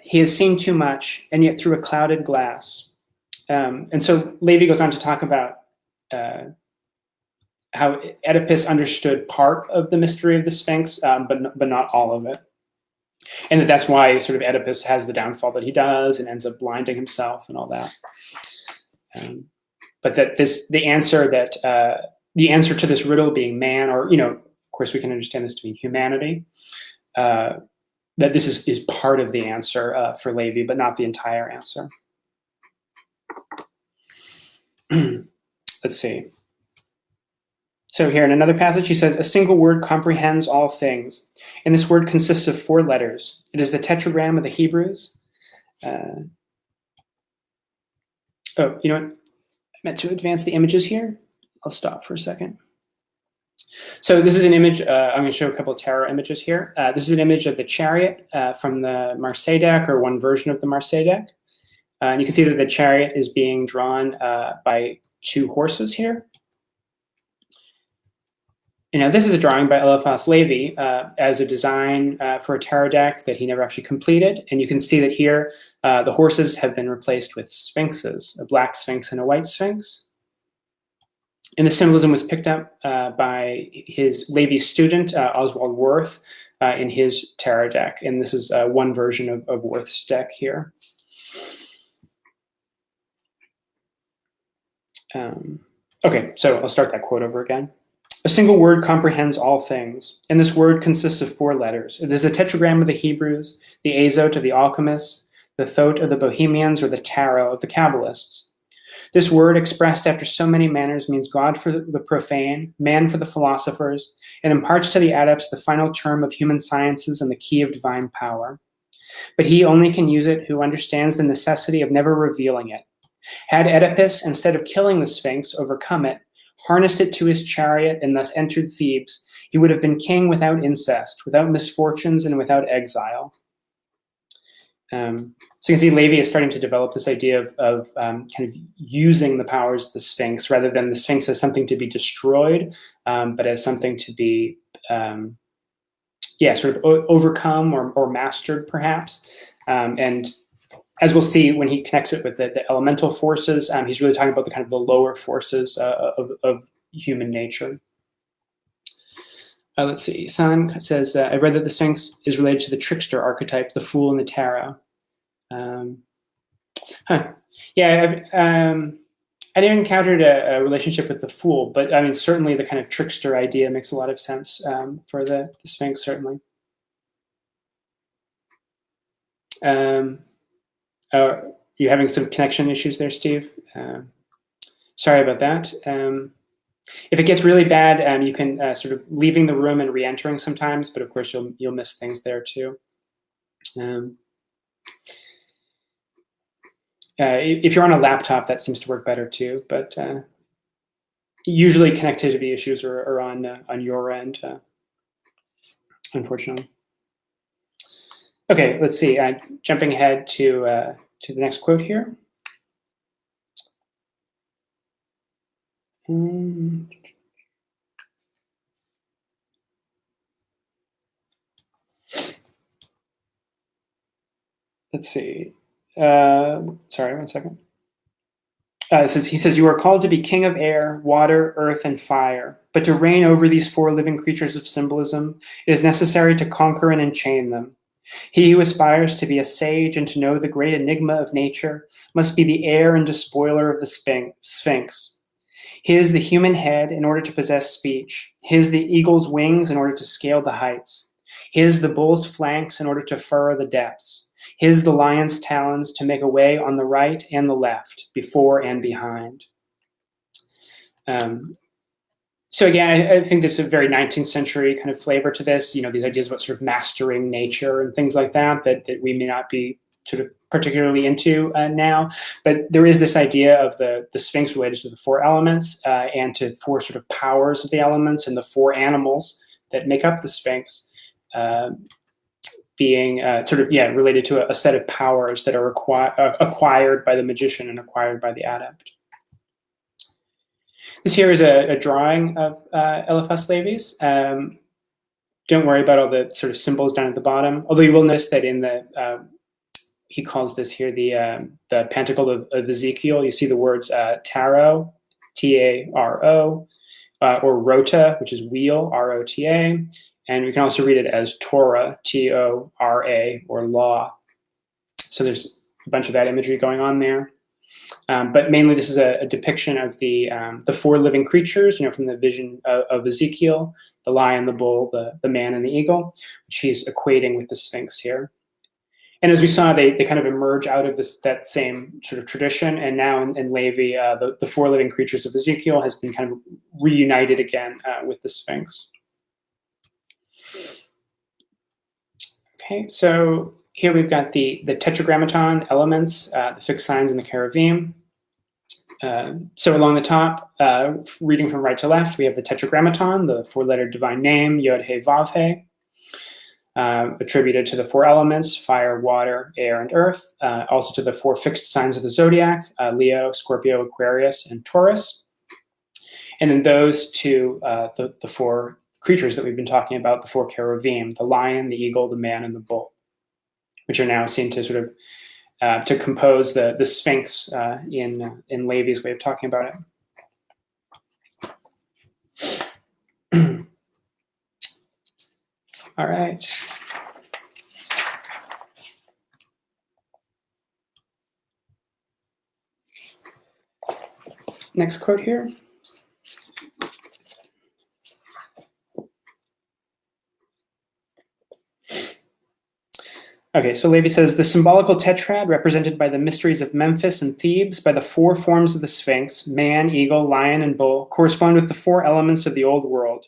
he has seen too much, and yet through a clouded glass. And so Levi goes on to talk about how Oedipus understood part of the mystery of the Sphinx, but not all of it. And that's why sort of Oedipus has the downfall that he does and ends up blinding himself and all that. But that the answer to this riddle being man, or of course we can understand this to mean humanity, that this is part of the answer for Levi, but not the entire answer. Let's see. So here in another passage, he says, a single word comprehends all things. And this word consists of 4 letters. It is the tetragram of the Hebrews. You know what? I meant to advance the images here. I'll stop for a second. So this is an image. I'm going to show a couple of tarot images here. This is an image of the chariot from the Marseille deck, or one version of the Marseille deck. And you can see that the chariot is being drawn by 2 horses here. And now this is a drawing by Eliphas Levi as a design for a tarot deck that he never actually completed. And you can see that here the horses have been replaced with sphinxes, a black sphinx and a white sphinx. And the symbolism was picked up by his Levi's student, Oswald Worth, in his tarot deck. And this is one version of Worth's deck here. Okay, so I'll start that quote over again. A single word comprehends all things, and this word consists of 4 letters. It is the tetragram of the Hebrews, the azot of the alchemists, the thot of the Bohemians, or the tarot of the Kabbalists. This word, expressed after so many manners, means God for the profane, man for the philosophers, and imparts to the adepts the final term of human sciences and the key of divine power. But he only can use it who understands the necessity of never revealing it. Had Oedipus, instead of killing the Sphinx, overcome it, harnessed it to his chariot, and thus entered Thebes, he would have been king without incest, without misfortunes, and without exile. So you can see Levi is starting to develop this idea of kind of using the powers of the Sphinx, rather than the Sphinx as something to be destroyed, but as something to be, sort of overcome or mastered, perhaps. And as we'll see when he connects it with the elemental forces, he's really talking about the kind of the lower forces of human nature. Let's see. San says, I read that the Sphinx is related to the trickster archetype, the fool in the tarot. Yeah, I never encountered a relationship with the fool, but I mean, certainly the kind of trickster idea makes a lot of sense for the Sphinx, certainly. You're having some connection issues there, Steve. Sorry about that. If it gets really bad, you can sort of leaving the room and re-entering sometimes, but of course you'll miss things there too. If you're on a laptop, that seems to work better too, but usually connectivity issues are on your end, unfortunately. Okay, let's see. Jumping ahead to the next quote here. Let's see. Sorry, one second. He says, you are called to be king of air, water, earth, and fire. But to reign over these 4 living creatures of symbolism, it is necessary to conquer and enchain them. He who aspires to be a sage and to know the great enigma of nature must be the heir and despoiler of the Sphinx. His the human head in order to possess speech. His the eagle's wings in order to scale the heights. His the bull's flanks in order to furrow the depths. His the lion's talons to make a way on the right and the left, before and behind. So again, I think there's a very 19th century kind of flavor to this. These ideas about sort of mastering nature and things like that we may not be sort of particularly into now. But there is this idea of the Sphinx related to the 4 elements and to 4 sort of powers of the elements and the 4 animals that make up the Sphinx. being related to a set of powers that are acquired by the magician and acquired by the adept. This here is a drawing of Eliphas Levi's. Don't worry about all the sort of symbols down at the bottom, although you will notice that in the he calls this here the Pantacle of Ezekiel. You see the words taro, T-A-R-O, or rota, which is wheel, R-O-T-A. And we can also read it as Torah, T-O-R-A, or law. So there's a bunch of that imagery going on there. But mainly this is a depiction of the four living creatures, from the vision of Ezekiel, the lion, the bull, the man, and the eagle, which he's equating with the Sphinx here. And as we saw, they kind of emerge out of that same sort of tradition. And now in Levi, the four living creatures of Ezekiel has been kind of reunited again with the Sphinx. Okay, so here we've got the tetragrammaton elements, the fixed signs, and the cherubim. So along the top, reading from right to left, we have the tetragrammaton, the four-lettered divine name, Yod He Vav He, attributed to the four elements, fire, water, air, and earth, also to the four fixed signs of the zodiac, Leo, Scorpio, Aquarius, and Taurus. And then those to the four creatures that we've been talking about, the four cherubim, the lion, the eagle, the man, and the bull, which are now seen to sort of to compose the Sphinx in Levi's way of talking about it. All right. Next quote here. Okay, so Levi says, the symbolical tetrad represented by the mysteries of Memphis and Thebes, by the four forms of the Sphinx, man, eagle, lion, and bull, correspond with the four elements of the old world.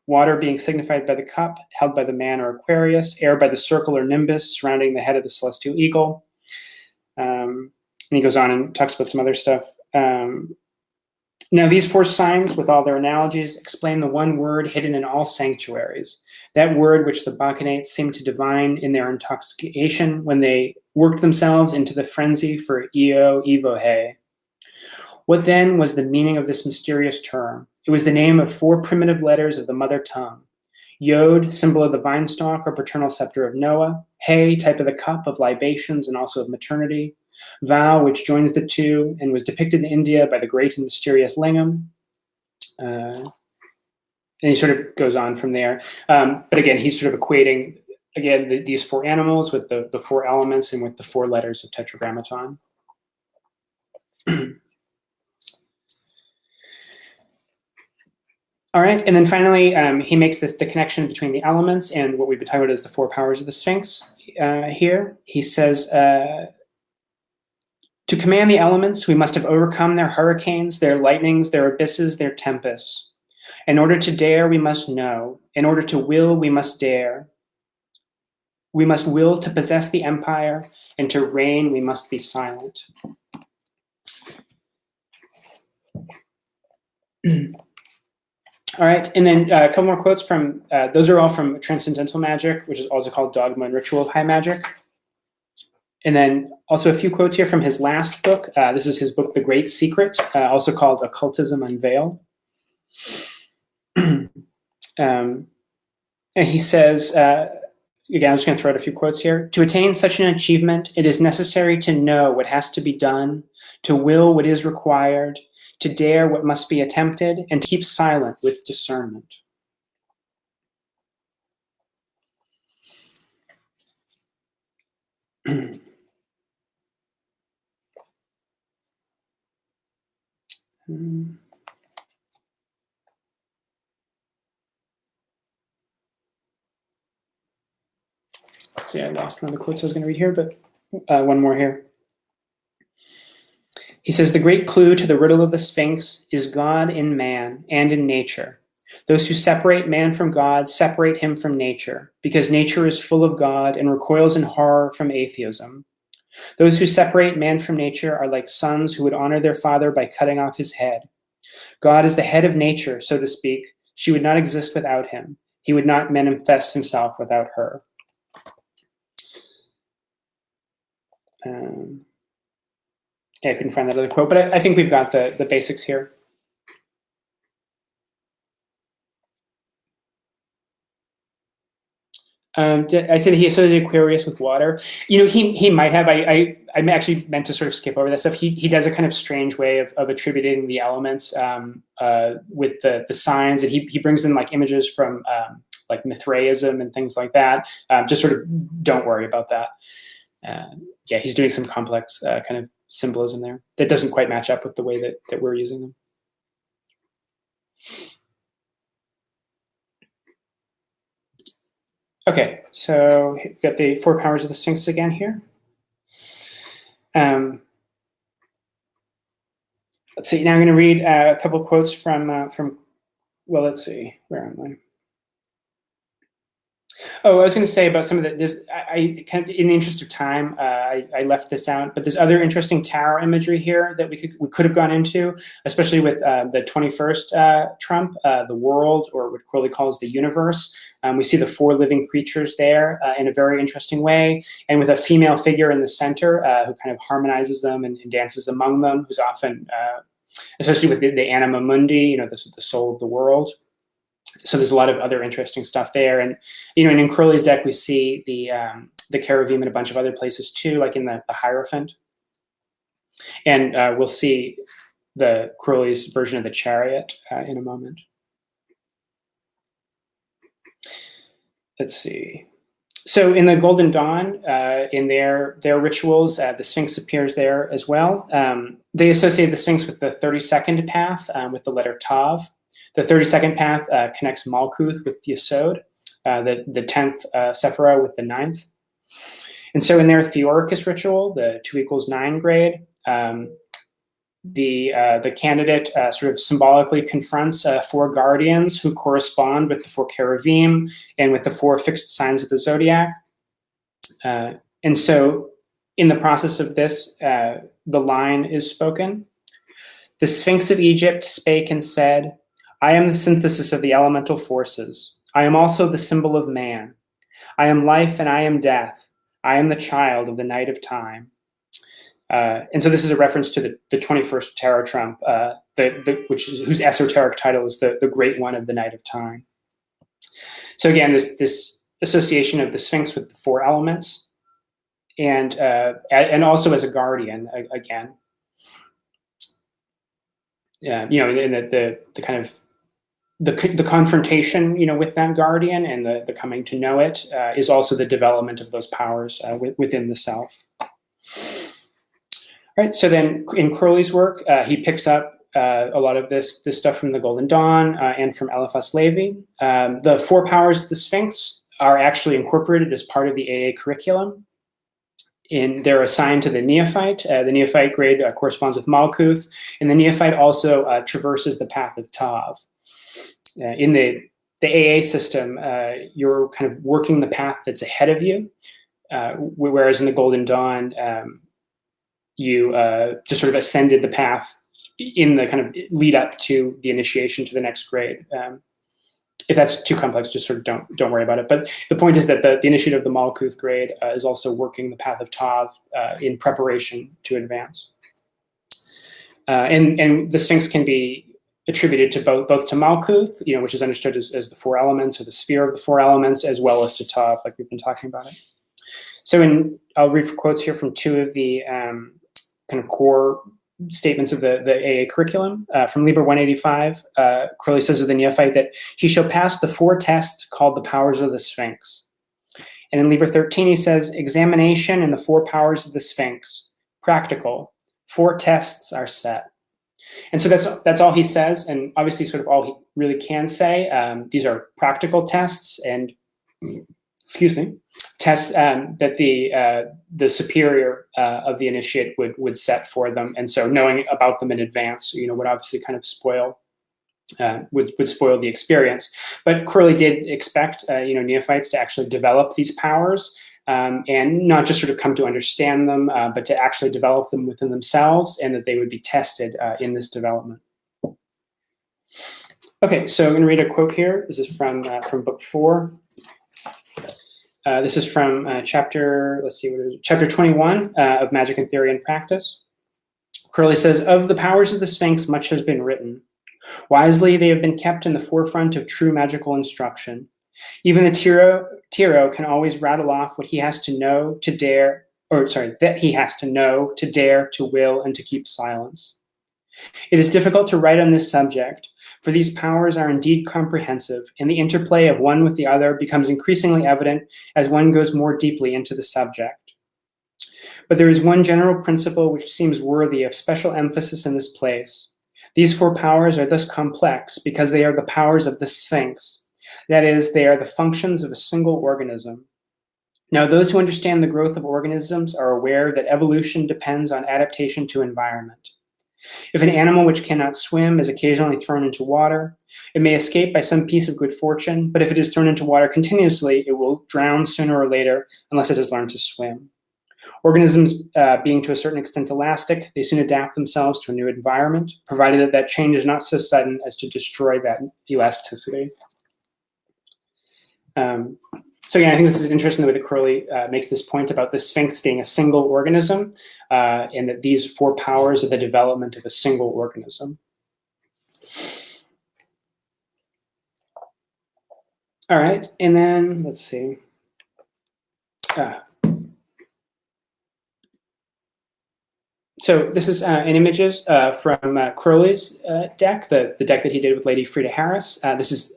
Water being signified by the cup, held by the man or Aquarius, air by the circle or nimbus surrounding the head of the celestial eagle. And he goes on and talks about some other stuff. Now these four signs, with all their analogies, explain the one word hidden in all sanctuaries, that word which the Bacchantes seemed to divine in their intoxication when they worked themselves into the frenzy for Io, Evo, He. What then was the meaning of this mysterious term? It was the name of four primitive letters of the mother tongue. Yod, symbol of the vine stalk or paternal scepter of Noah. He, type of the cup of libations and also of maternity. Vow, which joins the two and was depicted in India by the great and mysterious Lingam. And he sort of goes on from there. But again, he's sort of equating, again, these four animals with the four elements and with the four letters of tetragrammaton. All right, and then finally, he makes the connection between the elements and what we've been talking about as the four powers of the Sphinx here. He says, to command the elements, we must have overcome their hurricanes, their lightnings, their abysses, their tempests. In order to dare, we must know. In order to will, we must dare. We must will to possess the empire, and to reign, we must be silent. All right, and then a couple more quotes from, those are all from Transcendental Magic, which is also called Dogma and Ritual of High Magic. And then also a few quotes here from his last book. This is his book, The Great Secret, also called Occultism Unveiled. And he says, again, I'm just going to throw out a few quotes here. To attain such an achievement, it is necessary to know what has to be done, to will what is required, to dare what must be attempted, and to keep silent with discernment. Let's see, I lost one of the quotes I was going to read here, but one more here. He says, the great clue to the riddle of the Sphinx is God in man and in nature. Those who separate man from God separate him from nature, because nature is full of God and recoils in horror from atheism. Those who separate man from nature are like sons who would honor their father by cutting off his head. God is the head of nature, so to speak. She would not exist without him. He would not manifest himself without her. Yeah, I couldn't find that other quote, but I think we've got the basics here. I said he associated Aquarius with water. He might have. I actually meant to sort of skip over that stuff. He does a kind of strange way of attributing the elements with the signs, and he brings in like images from like Mithraism and things like that. Just sort of don't worry about that. Yeah, he's doing some complex kind of symbolism there that doesn't quite match up with the way that we're using them. Okay, so we've got the 4 powers of the Sphinx again here. Let's see. Now I'm going to read a couple of quotes from. Well, let's see. Where am I? Oh, I was going to say about some of the. I kind of, in the interest of time, I left this out. But there's other interesting tarot imagery here that we could have gone into, especially with the 21st trump, the world, or what Crowley calls the universe. We see the 4 living creatures there in a very interesting way, and with a female figure in the center who kind of harmonizes them and dances among them, who's often associated with the anima mundi, the soul of the world. So there's a lot of other interesting stuff there, and and in Crowley's deck we see the Cherubim in a bunch of other places too, like in the Hierophant, and we'll see the Crowley's version of the Chariot in a moment. Let's see. So in the Golden Dawn, in their rituals, the Sphinx appears there as well. They associate the Sphinx with the 32nd path, with the letter Tav. The 32nd path connects Malkuth with Yesod, the 10th Sephirah with the 9th. And so in their Theoricus ritual, the 2 = 9 grade, the candidate sort of symbolically confronts 4 guardians who correspond with the 4 cherubim and with the 4 fixed signs of the zodiac. And so in the process of this, the line is spoken. The Sphinx of Egypt spake and said, I am the synthesis of the elemental forces. I am also the symbol of man. I am life and I am death. I am the child of the night of time. And so this is a reference to the 21st tarot trump, whose esoteric title is the Great One of the Night of Time. So again, this association of the Sphinx with the 4 elements, and also as a guardian again. In the kind of the confrontation, with that guardian and the coming to know it is also the development of those powers within the self. All right. So then, in Crowley's work, he picks up a lot of this stuff from the Golden Dawn and from Eliphas Levi. The 4 powers of the Sphinx are actually incorporated as part of the AA curriculum. They're assigned to the neophyte. The neophyte grade corresponds with Malkuth, and the neophyte also traverses the path of Tav. In the AA system, you're kind of working the path that's ahead of you, whereas in the Golden Dawn, you just sort of ascended the path in the kind of lead up to the initiation to the next grade. If that's too complex, just sort of don't worry about it. But the point is that the initiate of the Malkuth grade is also working the path of Tav in preparation to advance. And the Sphinx can be attributed to both to Malkuth, which is understood as the 4 elements, or the sphere of the 4 elements, as well as to Tav, like we've been talking about it. So I'll read quotes here from 2 of the kind of core statements of the AA curriculum. From Liber 185, Crowley says of the neophyte that he shall pass the 4 tests called the powers of the Sphinx. And in Liber 13, he says, examination in the 4 powers of the Sphinx, practical, 4 tests are set. And so that's all he says, and obviously sort of all he really can say. These are practical tests, and tests that the superior of the initiate would set for them. And so knowing about them in advance, would obviously kind of spoil would spoil the experience. But Crowley did expect neophytes to actually develop these powers. And not just sort of come to understand them, but to actually develop them within themselves, and that they would be tested in this development. Okay, so I'm going to read a quote here. This is from book 4. This is from chapter 21 of Magic and Theory and Practice. Crowley says, "Of the powers of the Sphinx, much has been written. Wisely, they have been kept in the forefront of true magical instruction. Even the Tiro can always rattle off what he has to know to dare, that he has to know, to dare, to will, and to keep silence. It is difficult to write on this subject, for these powers are indeed comprehensive, and the interplay of one with the other becomes increasingly evident as one goes more deeply into the subject. But there is one general principle which seems worthy of special emphasis in this place. These four powers are thus complex because they are the powers of the Sphinx. That is, they are the functions of a single organism. Now, those who understand the growth of organisms are aware that evolution depends on adaptation to environment. If an animal which cannot swim is occasionally thrown into water, it may escape by some piece of good fortune, but if it is thrown into water continuously, it will drown sooner or later unless it has learned to swim. Organisms, being to a certain extent elastic, they soon adapt themselves to a new environment, provided that that change is not so sudden as to destroy that elasticity." So again, I think this is interesting the way that Crowley makes this point about the Sphinx being a single organism, and that these four powers are the development of a single organism. All right, and then let's see. So this is in images from Crowley's deck, the deck that he did with Lady Frida Harris. This is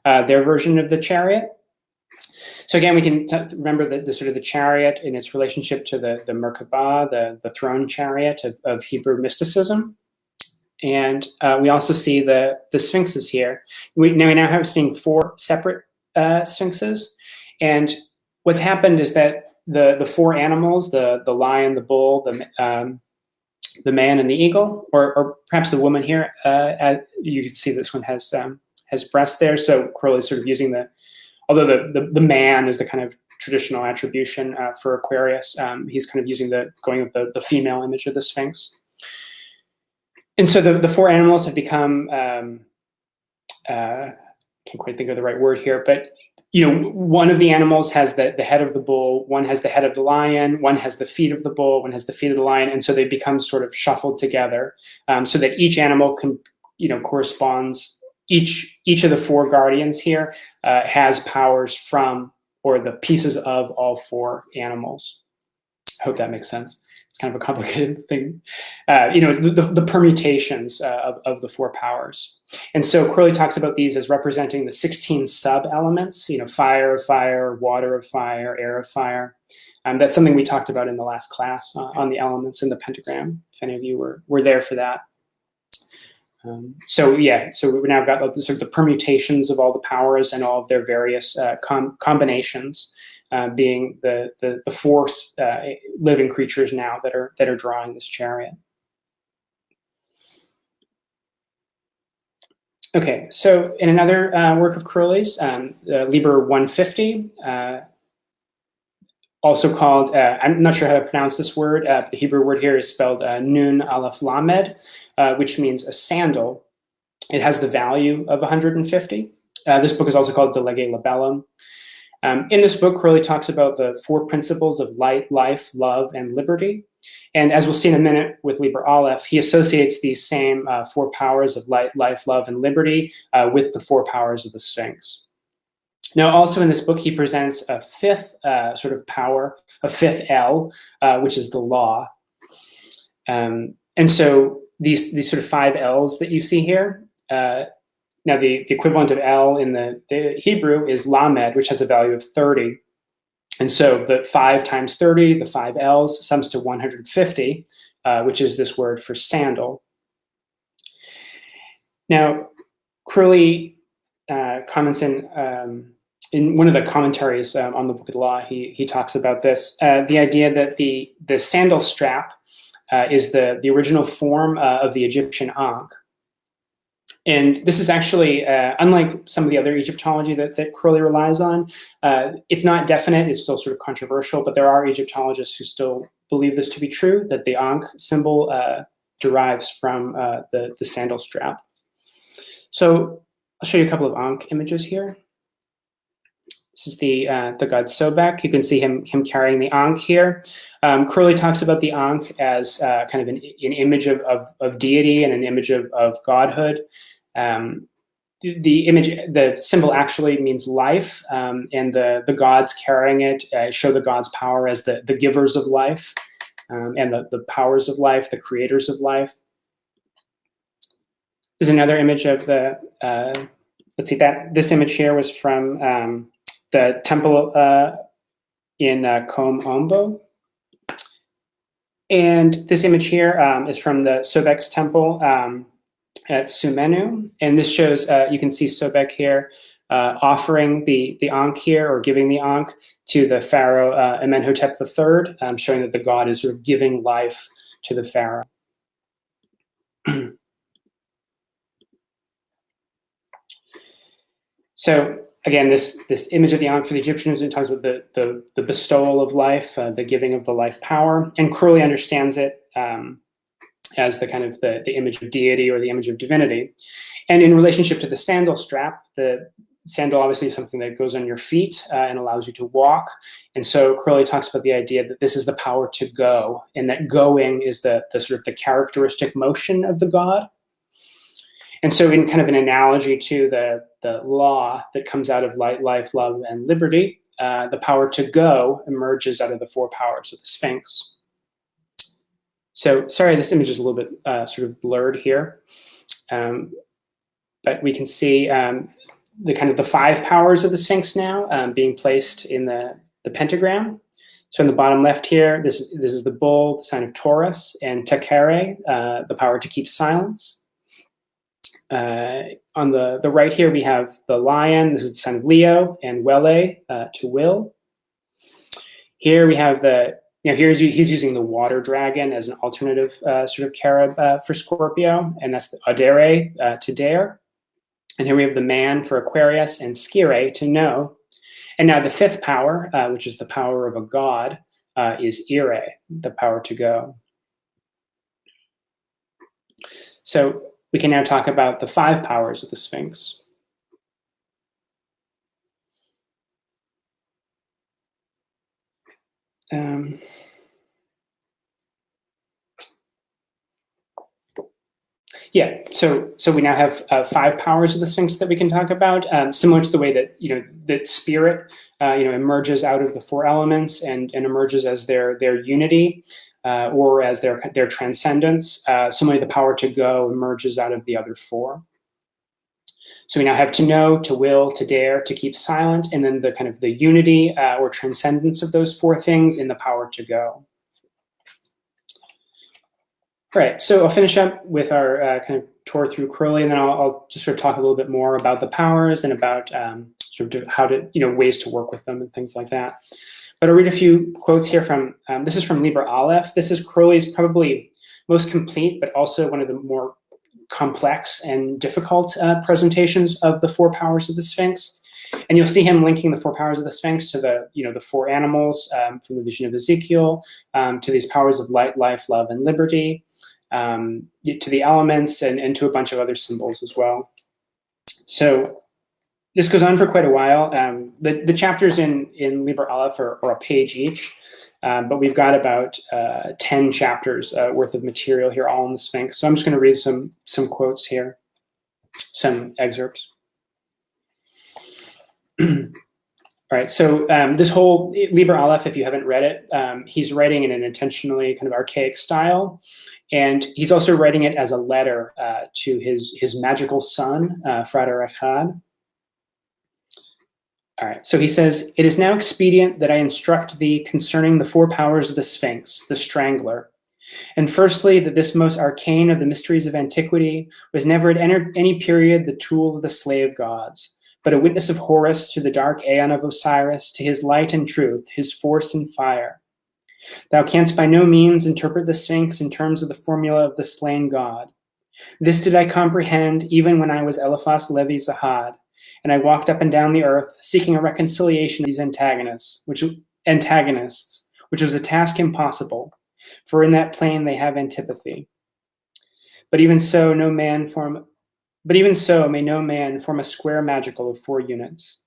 their version of the chariot. So again, we can remember the sort of the chariot in its relationship to the Merkabah, the throne chariot of Hebrew mysticism. And we also see the sphinxes here. We now have seen four separate sphinxes. And what's happened is that the four animals, the lion, the bull, the man, and the eagle, or perhaps the woman here, you can see this one has breasts there. So Crowley's sort of using although the man is the kind of traditional attribution for Aquarius, he's kind of going with the female image of the Sphinx. And so the four animals have become, can't quite think of the right word here, but one of the animals has the head of the bull, one has the head of the lion, one has the feet of the bull, one has the feet of the lion, and so they become sort of shuffled together, so that each animal can, corresponds. Each of the four guardians here has powers from, or the pieces of, all four animals. I hope that makes sense. It's kind of a complicated thing. The permutations of the four powers. And so Crowley talks about these as representing the 16 sub-elements, fire of fire, water of fire, air of fire. That's something we talked about in the last class on the elements in the pentagram, if any of you were there for that. So we've now got the sort of the permutations of all the powers and all of their various combinations, being the four living creatures now that are drawing this chariot. Okay, so in another work of Crowley's, Liber 150, also called, I'm not sure how to pronounce this word. The Hebrew word here is spelled Nun Aleph Lamed, which means a sandal. It has the value of 150. This book is also called De Lege Labellum. In this book, Crowley talks about the four principles of light, life, love, and liberty. And as we'll see in a minute with Liber Aleph, he associates these same four powers of light, life, love, and liberty with the four powers of the Sphinx. Now, also in this book, he presents a fifth sort of power, a fifth L, which is the law. And so these sort of five L's that you see here, now the equivalent of L in the Hebrew is Lamed, which has a value of 30. And so the 5 times 30, the five L's, sums to 150, which is this word for sandal. Now, Crowley comments in one of the commentaries on the Book of the Law, he talks about this, the idea that the sandal strap is the original form of the Egyptian ankh. And this is actually, unlike some of the other Egyptology that Crowley relies on, it's not definite, it's still sort of controversial, but there are Egyptologists who still believe this to be true, that the ankh symbol derives from the sandal strap. So I'll show you a couple of ankh images here. This is the god Sobek. You can see him carrying the Ankh here. Crowley talks about the Ankh as kind of an image of deity and an image of godhood. The symbol actually means life, and the gods carrying it show the gods' power as the givers of life, and the powers of life, the creators of life. There's another image of the, let's see, this image here was from the temple in Kom Ombo. And this image here is from the Sobek's temple at Sumenu. And this shows, you can see Sobek here offering the Ankh here, or giving the Ankh to the pharaoh Amenhotep III, showing that the god is sort of giving life to the pharaoh. So again, this image of the Ankh for the Egyptians, it talks about the bestowal of life, the giving of the life power, and Crowley understands it as the kind of the image of deity or the image of divinity. And in relationship to the sandal strap, the sandal obviously is something that goes on your feet and allows you to walk. And so Crowley talks about the idea that this is the power to go, and that going is the sort of the characteristic motion of the god. And so in kind of an analogy to the law that comes out of light, life, love, and liberty, the power to go emerges out of the four powers of the Sphinx. So sorry, this image is a little bit sort of blurred here. But we can see the kind of the five powers of the Sphinx now being placed in the pentagram. So in the bottom left here, this is the bull, the sign of Taurus, and Takere, the power to keep silence. On the right here, we have the lion. This is the sign of Leo, and Wele, to will. Here we have he's using the water dragon as an alternative sort of carib for Scorpio, and that's the Adere, to dare. And here we have the man for Aquarius, and Skire, to know. And now the fifth power, which is the power of a god, is Ire, the power to go. So we can now talk about the five powers of the Sphinx. Yeah, so we now have five powers of the Sphinx that we can talk about, similar to the way that that spirit emerges out of the four elements and emerges as their unity. Or as their transcendence. Similarly, the power to go emerges out of the other four. So we now have to know, to will, to dare, to keep silent, and then the kind of the unity or transcendence of those four things in the power to go. All right, so I'll finish up with our kind of tour through Crowley, and then I'll just sort of talk a little bit more about the powers and about sort of how to, ways to work with them and things like that. But I'll read a few quotes here from, this is from Liber Aleph. This is Crowley's probably most complete, but also one of the more complex and difficult presentations of the four powers of the Sphinx. And you'll see him linking the four powers of the Sphinx to the four animals from the vision of Ezekiel, to these powers of light, life, love, and liberty, to the elements, and to a bunch of other symbols as well. So this goes on for quite a while. The chapters in Liber Aleph are a page each, but we've got about 10 chapters worth of material here, all in the Sphinx. So I'm just going to read some quotes here, some excerpts. All right, so this whole Liber Aleph, if you haven't read it, he's writing in an intentionally kind of archaic style, and he's also writing it as a letter to his magical son, Frater Echad. All right, so he says, "It is now expedient that I instruct thee concerning the four powers of the Sphinx, the Strangler. And firstly, that this most arcane of the mysteries of antiquity was never at any period the tool of the slave gods, but a witness of Horus to the dark aeon of Osiris, to his light and truth, his force and fire. Thou canst by no means interpret the Sphinx in terms of the formula of the slain god. This did I comprehend even when I was Eliphas Levi Zahad, and I walked up and down the earth, seeking a reconciliation of these antagonists, which was a task impossible, for in that plane they have antipathy. But even so may no man form a square magical of 4 units.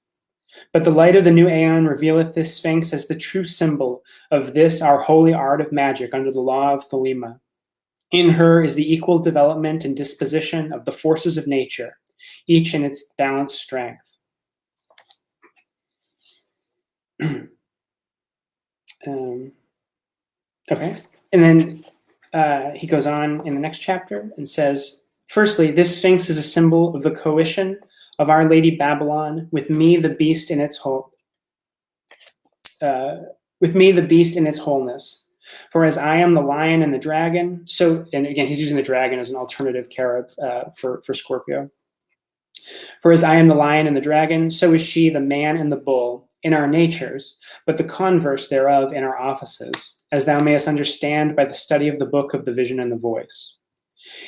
But the light of the new aeon revealeth this Sphinx as the true symbol of this our holy art of magic under the law of Thelema. In her is the equal development and disposition of the forces of nature, each in its balanced strength. Okay, and then he goes on in the next chapter and says, firstly, this Sphinx is a symbol of the coition of Our Lady Babylon with me, the beast in its wholeness. For as I am the lion and the dragon, so, and again, he's using the dragon as an alternative cherub for Scorpio. For as I am the lion and the dragon, so is she the man and the bull in our natures, but the converse thereof in our offices, as thou mayest understand by the study of the book of the vision and the voice.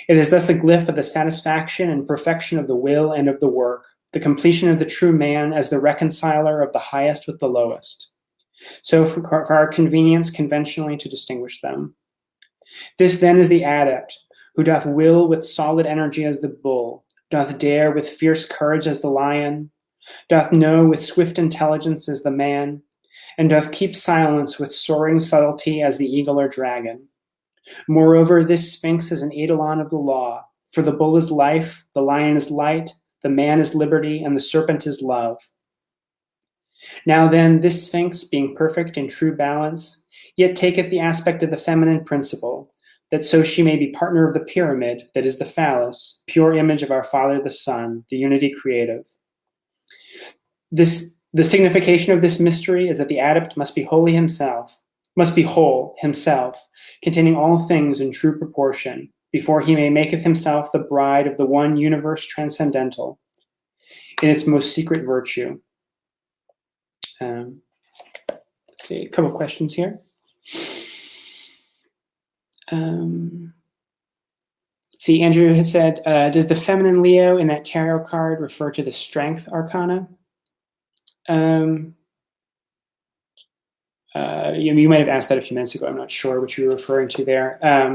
It is thus a glyph of the satisfaction and perfection of the will and of the work, the completion of the true man as the reconciler of the highest with the lowest. So for our convenience conventionally to distinguish them. This then is the adept, who doth will with solid energy as the bull, doth dare with fierce courage as the lion, doth know with swift intelligence as the man, and doth keep silence with soaring subtlety as the eagle or dragon. Moreover, this Sphinx is an eidolon of the law, for the bull is life, the lion is light, the man is liberty, and the serpent is love. Now then, this Sphinx, being perfect in true balance, yet taketh the aspect of the feminine principle, that so she may be partner of the pyramid, that is the phallus, pure image of our Father the Son, the unity creative. The signification of this mystery is that the adept must be whole himself, containing all things in true proportion, before he may maketh himself the bride of the one universe transcendental, in its most secret virtue. Let's see, a couple questions here. Let's see, Andrew had said, does the feminine Leo in that tarot card refer to the strength arcana? You might have asked that a few minutes ago. I'm not sure what you were referring to there. I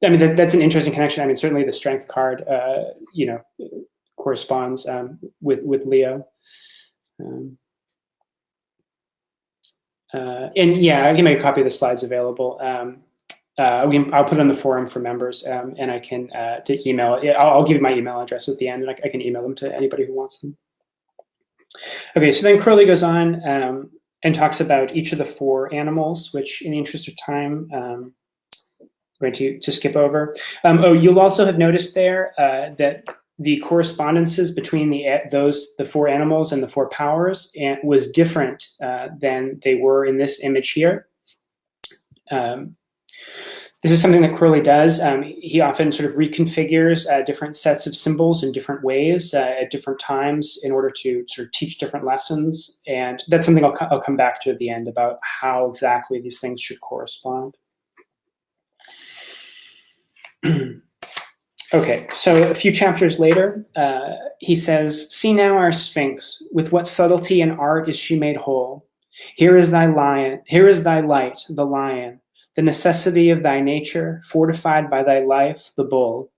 mean, that's an interesting connection. I mean, certainly the strength card, corresponds with Leo. And yeah, I can make a copy of the slides available. I'll put it on the forum for members, and I can to email it. I'll give you my email address at the end, and I can email them to anybody who wants them. Okay, so then Crowley goes on and talks about each of the four animals, which in the interest of time, I'm going to skip over. You'll also have noticed there that the correspondences between the four animals and the four powers was different than they were in this image here. This is something that Crowley does. He often sort of reconfigures different sets of symbols in different ways at different times in order to sort of teach different lessons. And that's something I'll come back to at the end about how exactly these things should correspond. Okay, so a few chapters later, he says, "See now our Sphinx, with what subtlety and art is she made whole. Here is thy lion, here is thy light, the lion, the necessity of thy nature, fortified by thy life, the bull,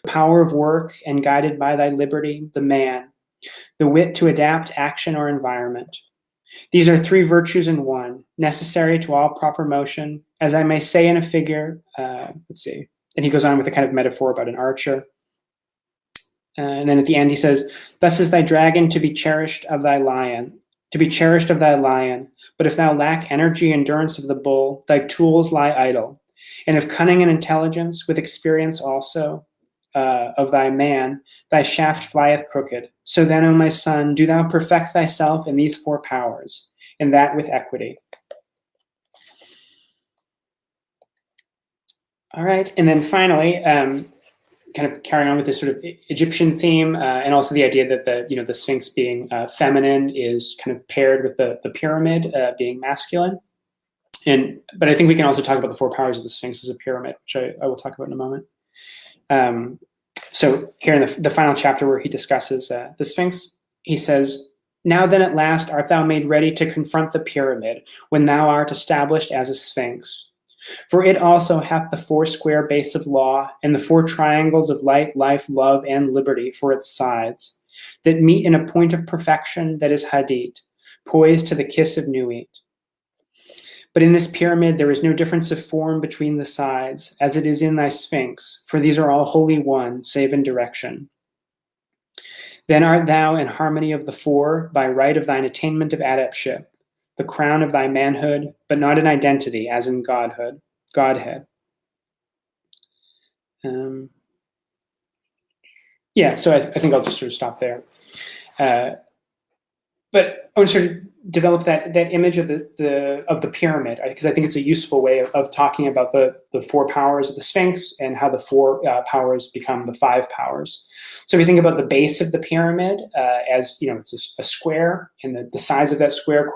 the power of work, and guided by thy liberty, the man, the wit to adapt action or environment. These are three virtues in one, necessary to all proper motion, as I may say in a figure," let's see, and he goes on with a kind of metaphor about an archer. And then at the end he says, "Thus is thy dragon to be cherished of thy lion, but if thou lack energy, endurance of the bull, thy tools lie idle. And if cunning and intelligence, with experience also of thy man, thy shaft flieth crooked. So then, O my son, do thou perfect thyself in these four powers, and that with equity." All right, and then finally, kind of carrying on with this sort of Egyptian theme, and also the idea that the Sphinx being feminine is kind of paired with the pyramid being masculine. But I think we can also talk about the four powers of the Sphinx as a pyramid, which I will talk about in a moment. So here in the final chapter where he discusses the Sphinx, he says, "Now then at last art thou made ready to confront the pyramid, when thou art established as a Sphinx. For it also hath the four square base of law, and the four triangles of light, life, love, and liberty for its sides, that meet in a point of perfection that is Hadid, poised to the kiss of Nuit. But in this pyramid there is no difference of form between the sides, as it is in thy Sphinx, for these are all wholly one, save in direction. Then art thou in harmony of the four, by right of thine attainment of adeptship, the crown of thy manhood, but not in identity, as in Godhead. Yeah, so I think I'll just sort of stop there. But I want to sort of develop that image of the pyramid, because I think it's a useful way of talking about the four powers of the Sphinx and how the four powers become the five powers. So we think about the base of the pyramid as, it's a square, and the sides of that square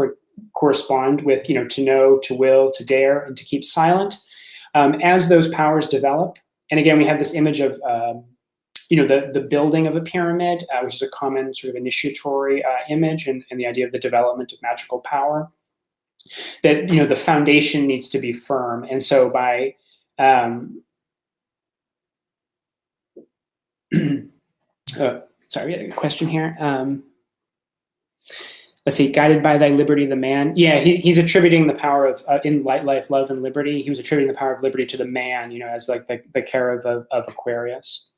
correspond with, to know, to will, to dare, and to keep silent. As those powers develop, and again, we have this image of the building of a pyramid, which is a common sort of initiatory image, and the idea of the development of magical power, that, the foundation needs to be firm. And so by, sorry, we had a question here. Let's see, guided by thy liberty, the man. Yeah, he's attributing the power of, in light, life, love, and liberty, he was attributing the power of liberty to the man, as like the Carib of Aquarius.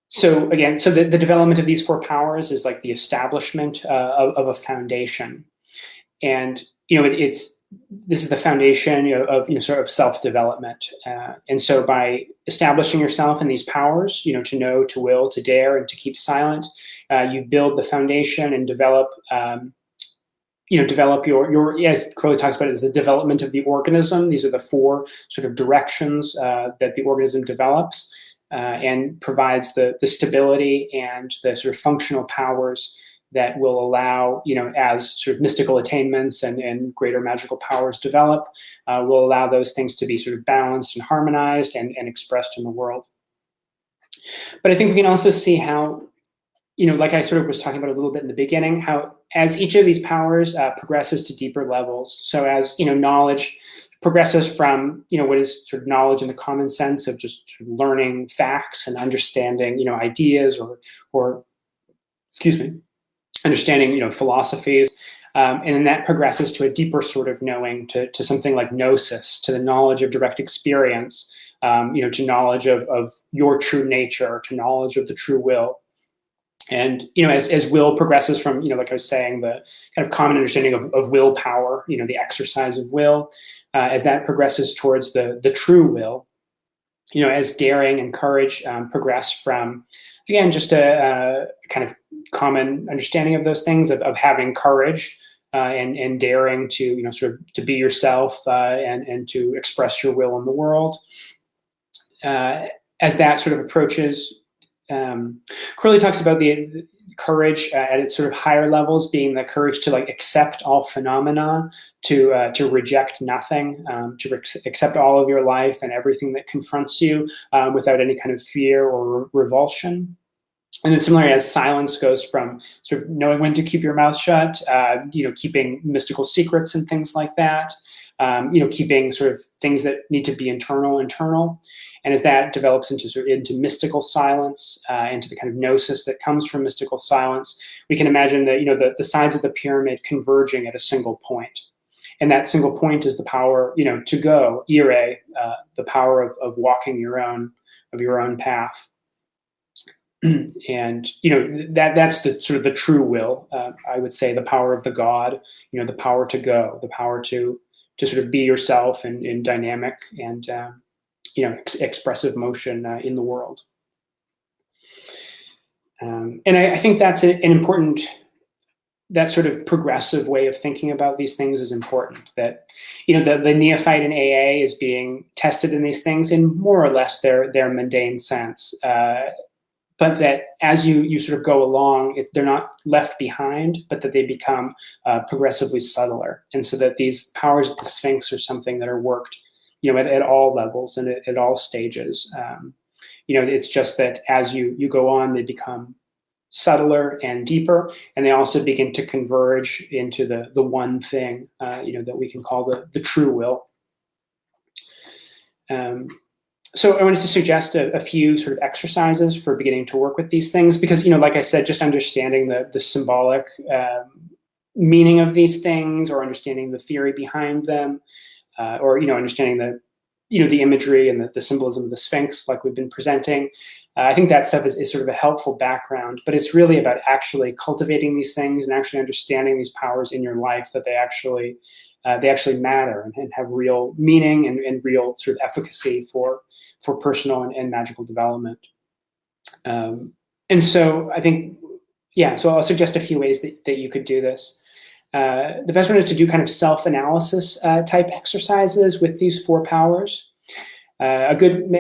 So again, the development of these four powers is like the establishment of a foundation, and this is the foundation of sort of self-development, and so by establishing yourself in these powers, to know, to will, to dare, and to keep silent, you build the foundation and develop. Develop your, as Crowley talks about, it, is the development of the organism. These are the four sort of directions that the organism develops, and provides the stability and the sort of functional powers that will allow, as sort of mystical attainments and greater magical powers develop, will allow those things to be sort of balanced and harmonized and expressed in the world. But I think we can also see how, like I sort of was talking about a little bit in the beginning, how as each of these powers progresses to deeper levels, so as, knowledge progresses from, what is sort of knowledge in the common sense of just sort of learning facts and understanding, ideas or understanding, philosophies, and then that progresses to a deeper sort of knowing, to something like gnosis, to the knowledge of direct experience, to knowledge of your true nature, to knowledge of the true will. And, as will progresses from, like I was saying, the kind of common understanding of willpower, the exercise of will, as that progresses towards the true will, as daring and courage progress from, again, just a kind of common understanding of those things, of having courage and daring to, sort of to be yourself and to express your will in the world. As that sort of approaches, Crowley talks about the courage at its sort of higher levels being the courage to like accept all phenomena, to reject nothing, to accept all of your life and everything that confronts you without any kind of fear or revulsion. And then similarly, as silence goes from sort of knowing when to keep your mouth shut, keeping mystical secrets and things like that, keeping sort of things that need to be internal. And as that develops into mystical silence, into the kind of gnosis that comes from mystical silence, we can imagine that, the sides of the pyramid converging at a single point. And that single point is the power, to go, ire, the power of walking your own path. And, that's the sort of the true will, I would say, the power of the God, the power to go, the power to sort of be yourself in dynamic and, expressive motion in the world. And I think that's an important, that sort of progressive way of thinking about these things is important. That, the neophyte in AA is being tested in these things in more or less their mundane sense. But that as you sort of go along, they're not left behind, but that they become progressively subtler. And so that these powers of the Sphinx are something that are worked, at all levels and at all stages. It's just that as you go on, they become subtler and deeper, and they also begin to converge into the one thing, that we can call the true will. So I wanted to suggest a few sort of exercises for beginning to work with these things, because, like I said, just understanding the symbolic meaning of these things, or understanding the theory behind them, or understanding the imagery and the symbolism of the Sphinx, like we've been presenting. I think that stuff is sort of a helpful background, but it's really about actually cultivating these things and actually understanding these powers in your life, that they actually matter and have real meaning and real sort of efficacy for personal and magical development. And so I think, so I'll suggest a few ways that you could do this. The best one is to do kind of self-analysis type exercises with these 4 powers. A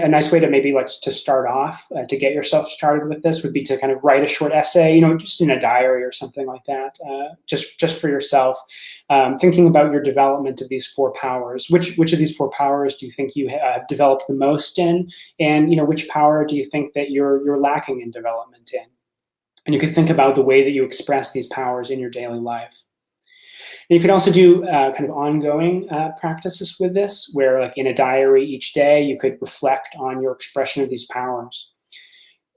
nice way to maybe to start off, to get yourself started with this, would be to kind of write a short essay, just in a diary or something like that, just for yourself, thinking about your development of these 4 powers. Which of these 4 powers do you think you have developed the most in, and which power do you think that you're lacking in development in? And you can think about the way that you express these powers in your daily life. And you can also do kind of ongoing practices with this, where like in a diary each day, you could reflect on your expression of these powers.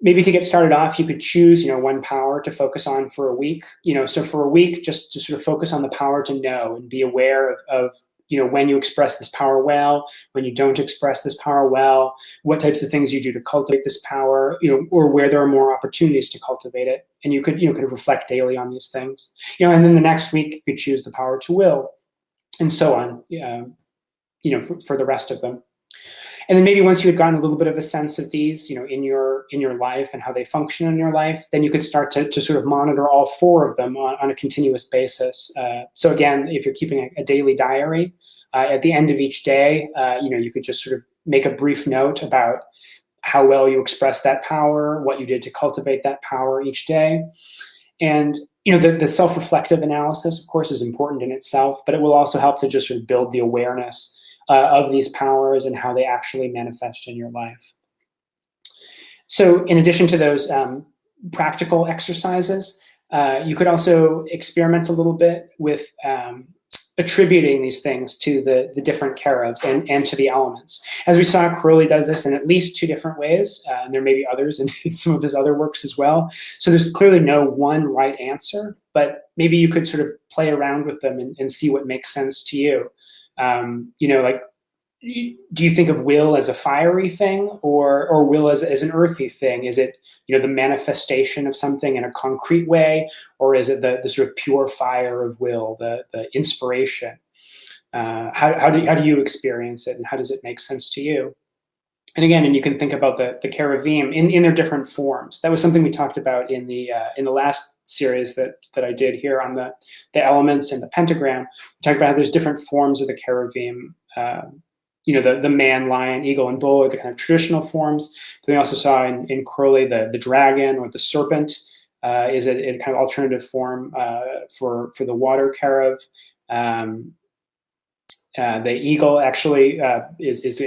Maybe to get started off, you could choose, one power to focus on for a week. So for a week, just to sort of focus on the power to know and be aware of when you express this power well, when you don't express this power well, what types of things you do to cultivate this power, or where there are more opportunities to cultivate it. And you could, kind of reflect daily on these things, and then the next week you could choose the power to will, and so on, for the rest of them. And then maybe once you had gotten a little bit of a sense of these, in your life and how they function in your life, then you could start to sort of monitor all 4 of them on a continuous basis. So again, if you're keeping a daily diary, at the end of each day, you could just sort of make a brief note about how well you expressed that power, what you did to cultivate that power each day. And the self-reflective analysis, of course, is important in itself, but it will also help to just sort of build the awareness of these powers and how they actually manifest in your life. So in addition to those practical exercises, you could also experiment a little bit with attributing these things to the different cherubs and to the elements. As we saw, Crowley does this in at least 2 different ways, and there may be others in some of his other works as well. So there's clearly no one right answer, but maybe you could sort of play around with them and see what makes sense to you. Do you think of will as a fiery thing, or will as an earthy thing? Is it, the manifestation of something in a concrete way, or is it the sort of pure fire of will, the inspiration? How do you experience it, and how does it make sense to you? And again, you can think about the cherubim in their different forms. That was something we talked about in the last series that I did here on the elements and the pentagram. We talked about how there's different forms of the cherubim. The man, lion, eagle, and bull are the kind of traditional forms. Then we also saw in Crowley the dragon or the serpent is a kind of alternative form for the water cherub. The eagle actually is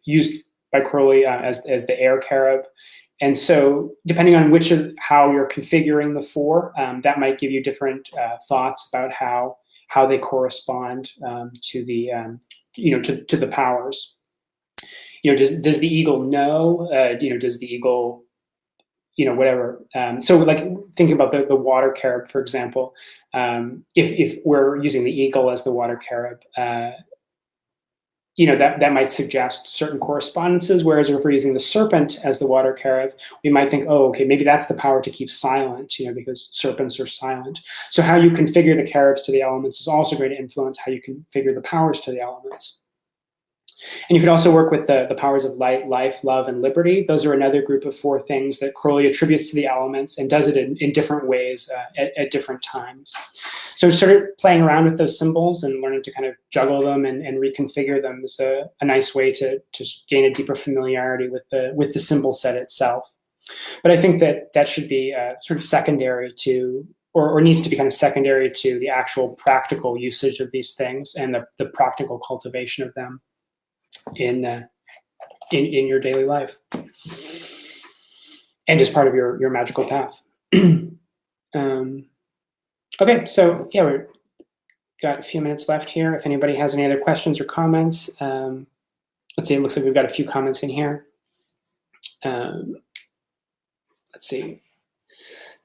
used by Crowley as the air cherub. And so depending on how you're configuring the 4, that might give you different thoughts about how they correspond to the to the powers. Does the eagle know? Does the eagle, whatever. So like think about the water cherub, for example. If we're using the eagle as the water cherub, that might suggest certain correspondences. Whereas if we're using the serpent as the water cherub, we might think, oh, okay, maybe that's the power to keep silent, because serpents are silent. So how you configure the cherubs to the elements is also going to influence how you configure the powers to the elements. And you could also work with the powers of light, life, love, and liberty. Those are another group of 4 things that Crowley attributes to the elements and does it in different ways at different times. So started playing around with those symbols and learning to kind of juggle them and reconfigure them is a nice way to gain a deeper familiarity with the symbol set itself. But I think that should be sort of secondary to, or needs to be kind of secondary to, the actual practical usage of these things and the practical cultivation of them in your daily life and as part of your magical path. Okay, so yeah, we've got a few minutes left here. If anybody has any other questions or comments, let's see, it looks like we've got a few comments in here. Let's see.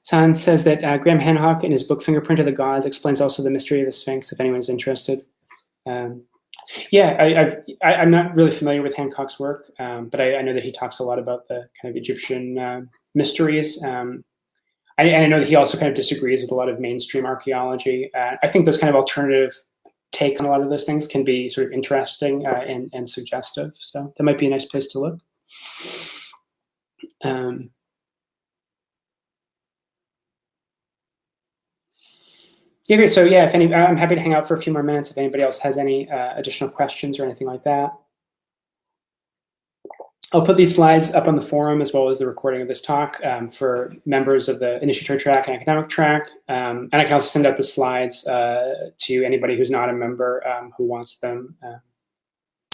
San says that Graham Hancock in his book Fingerprint of the Gods explains also the mystery of the Sphinx, if anyone's interested. Yeah, I'm not really familiar with Hancock's work, but I know that he talks a lot about the kind of Egyptian mysteries. I know that he also kind of disagrees with a lot of mainstream archaeology. I think those kind of alternative takes on a lot of those things can be sort of interesting and suggestive. So that might be a nice place to look. Yeah, great. So yeah, I'm happy to hang out for a few more minutes if anybody else has any additional questions or anything like that. I'll put these slides up on the forum as well as the recording of this talk for members of the initiatory track and academic track. And I can also send out the slides to anybody who's not a member who wants them.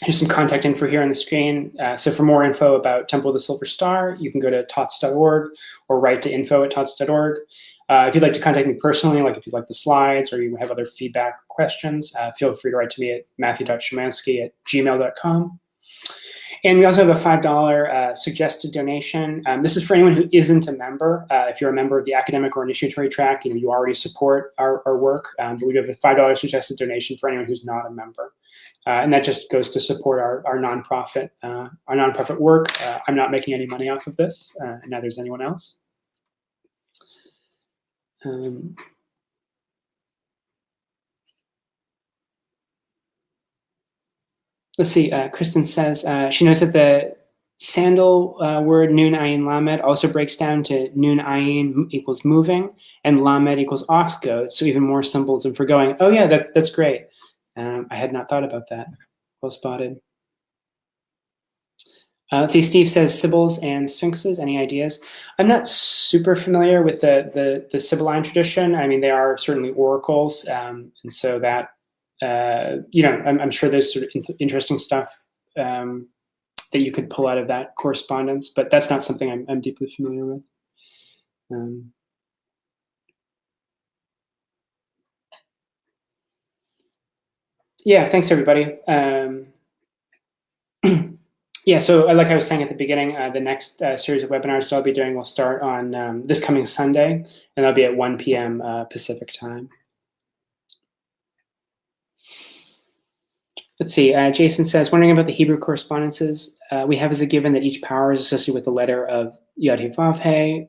Here's some contact info here on the screen. So for more info about Temple of the Silver Star, you can go to tots.org or write to info@tots.org. If you'd like to contact me personally, like if you'd like the slides or you have other feedback or questions, feel free to write to me at matthew.szymanski@gmail.com. And we also have a $5 suggested donation. This is for anyone who isn't a member. If you're a member of the academic or initiatory track, you already support our work. But we have a $5 suggested donation for anyone who's not a member. And that just goes to support our nonprofit work. I'm not making any money off of this, and neither is anyone else. Let's see. Kristen says she knows that the sandal word nun ayin lamed also breaks down to nun ayin equals moving and lamed equals ox goad. So even more symbolism for going. Oh yeah, that's great. I had not thought about that. Well spotted. Let's see. Steve says Sibyls and Sphinxes. Any ideas? I'm not super familiar with the Sibylline tradition. I mean, they are certainly oracles, and so that I'm sure there's sort of interesting stuff that you could pull out of that correspondence, but that's not something I'm deeply familiar with. Yeah, thanks everybody. Yeah, so like I was saying at the beginning, the next series of webinars I'll be doing will start on this coming Sunday, and that'll be at 1 p.m. Pacific time. Let's see. Jason says, wondering about the Hebrew correspondences. We have as a given that each power is associated with the letter of Yod He Vav He,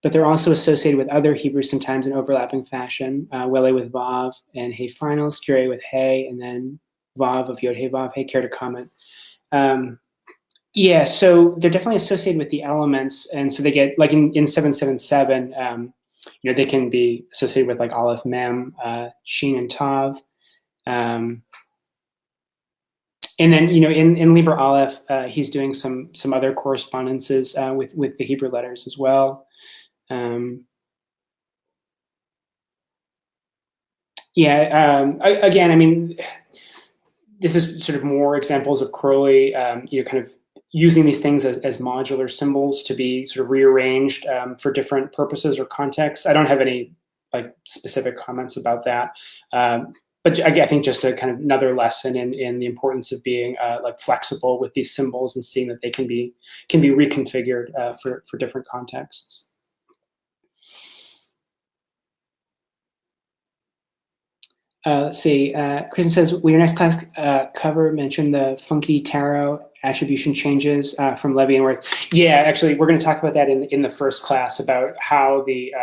but they're also associated with other Hebrews sometimes in overlapping fashion. Wele with Vav and He final, Skire with He, and then Vav of Yod He Vav He. Care to comment? Yeah, so they're definitely associated with the elements, and so they get like in 777. They can be associated with like Aleph, Mem, Shin, and Tav. And then, in Liber Aleph, he's doing some other correspondences with the Hebrew letters as well. Again, I mean, this is sort of more examples of Crowley, kind of using these things as modular symbols to be sort of rearranged for different purposes or contexts. I don't have any like specific comments about that. But I think just a kind of another lesson in the importance of being like flexible with these symbols and seeing that they can be reconfigured for different contexts. Let's see. Kristen says, will your next class cover mention the funky tarot attribution changes from Leavenworth? Yeah, actually, we're going to talk about that in the first class about how the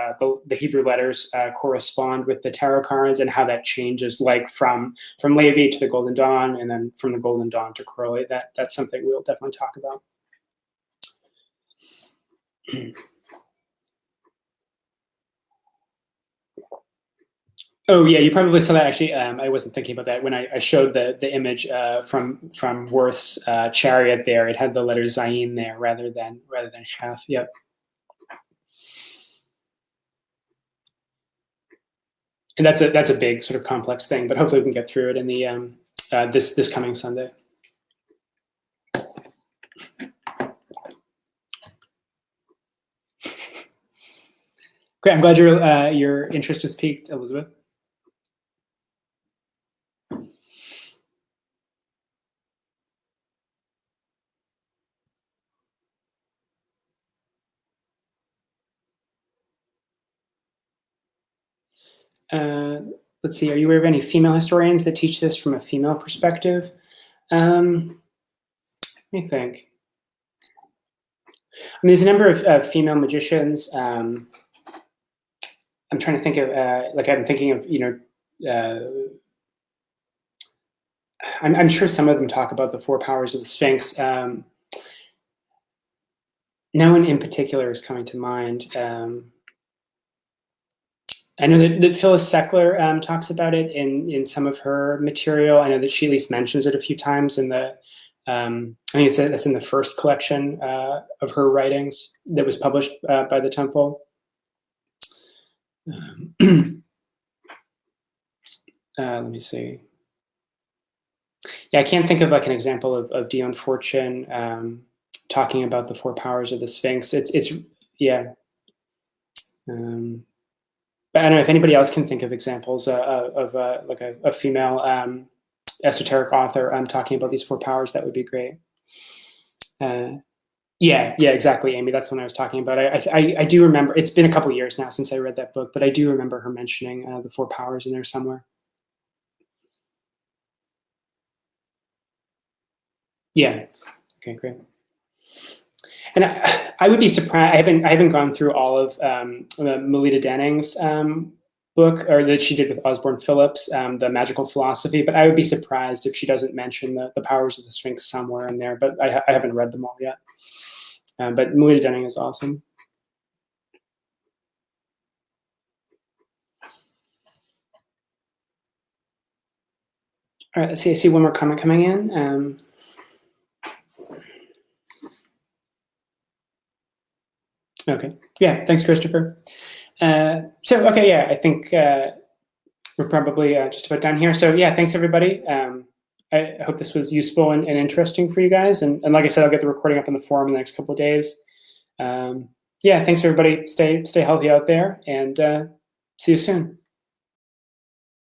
Hebrew letters correspond with the tarot cards and how that changes, like from Levi to the Golden Dawn, and then from the Golden Dawn to Crowley. That's something we'll definitely talk about. Oh yeah, you probably saw that. Actually, I wasn't thinking about that when I showed the image from Worth's chariot. There, it had the letter Zayin there rather than half. Yep. And that's a big sort of complex thing, but hopefully we can get through it in the this coming Sunday. Great. I'm glad your interest was piqued, Elizabeth. Let's see, are you aware of any female historians that teach this from a female perspective? Let me think. I mean, there's a number of female magicians. I'm trying to think of, like, I'm thinking of, I'm sure some of them talk about the four powers of the Sphinx. No one in particular is coming to mind. I know that Phyllis Seckler talks about it in some of her material. I know that she at least mentions it a few times in the, I think that's in the first collection of her writings that was published by the Temple. Let me see. Yeah, I can't think of like an example of Dion Fortune talking about the four powers of the Sphinx. It's yeah. But I don't know if anybody else can think of examples of like a female esoteric author talking about these four powers. That would be great. Yeah, exactly, Amy. That's what I was talking about. I do remember. It's been a couple years now since I read that book, but I do remember her mentioning the four powers in there somewhere. Yeah. Okay, great. And I would be surprised. I haven't gone through all of Melita Denning's book, or that she did with Osborne Phillips, the Magical Philosophy. But I would be surprised if she doesn't mention the powers of the Sphinx somewhere in there. But I haven't read them all yet. But Melita Denning is awesome. All right, let's see. I see one more comment coming in. Okay. Yeah. Thanks, Christopher. Okay. Yeah. I think we're probably just about done here. So yeah, thanks everybody. I hope this was useful and interesting for you guys. And like I said, I'll get the recording up on the forum in the next couple of days. Yeah. Thanks everybody. Stay healthy out there, and see you soon.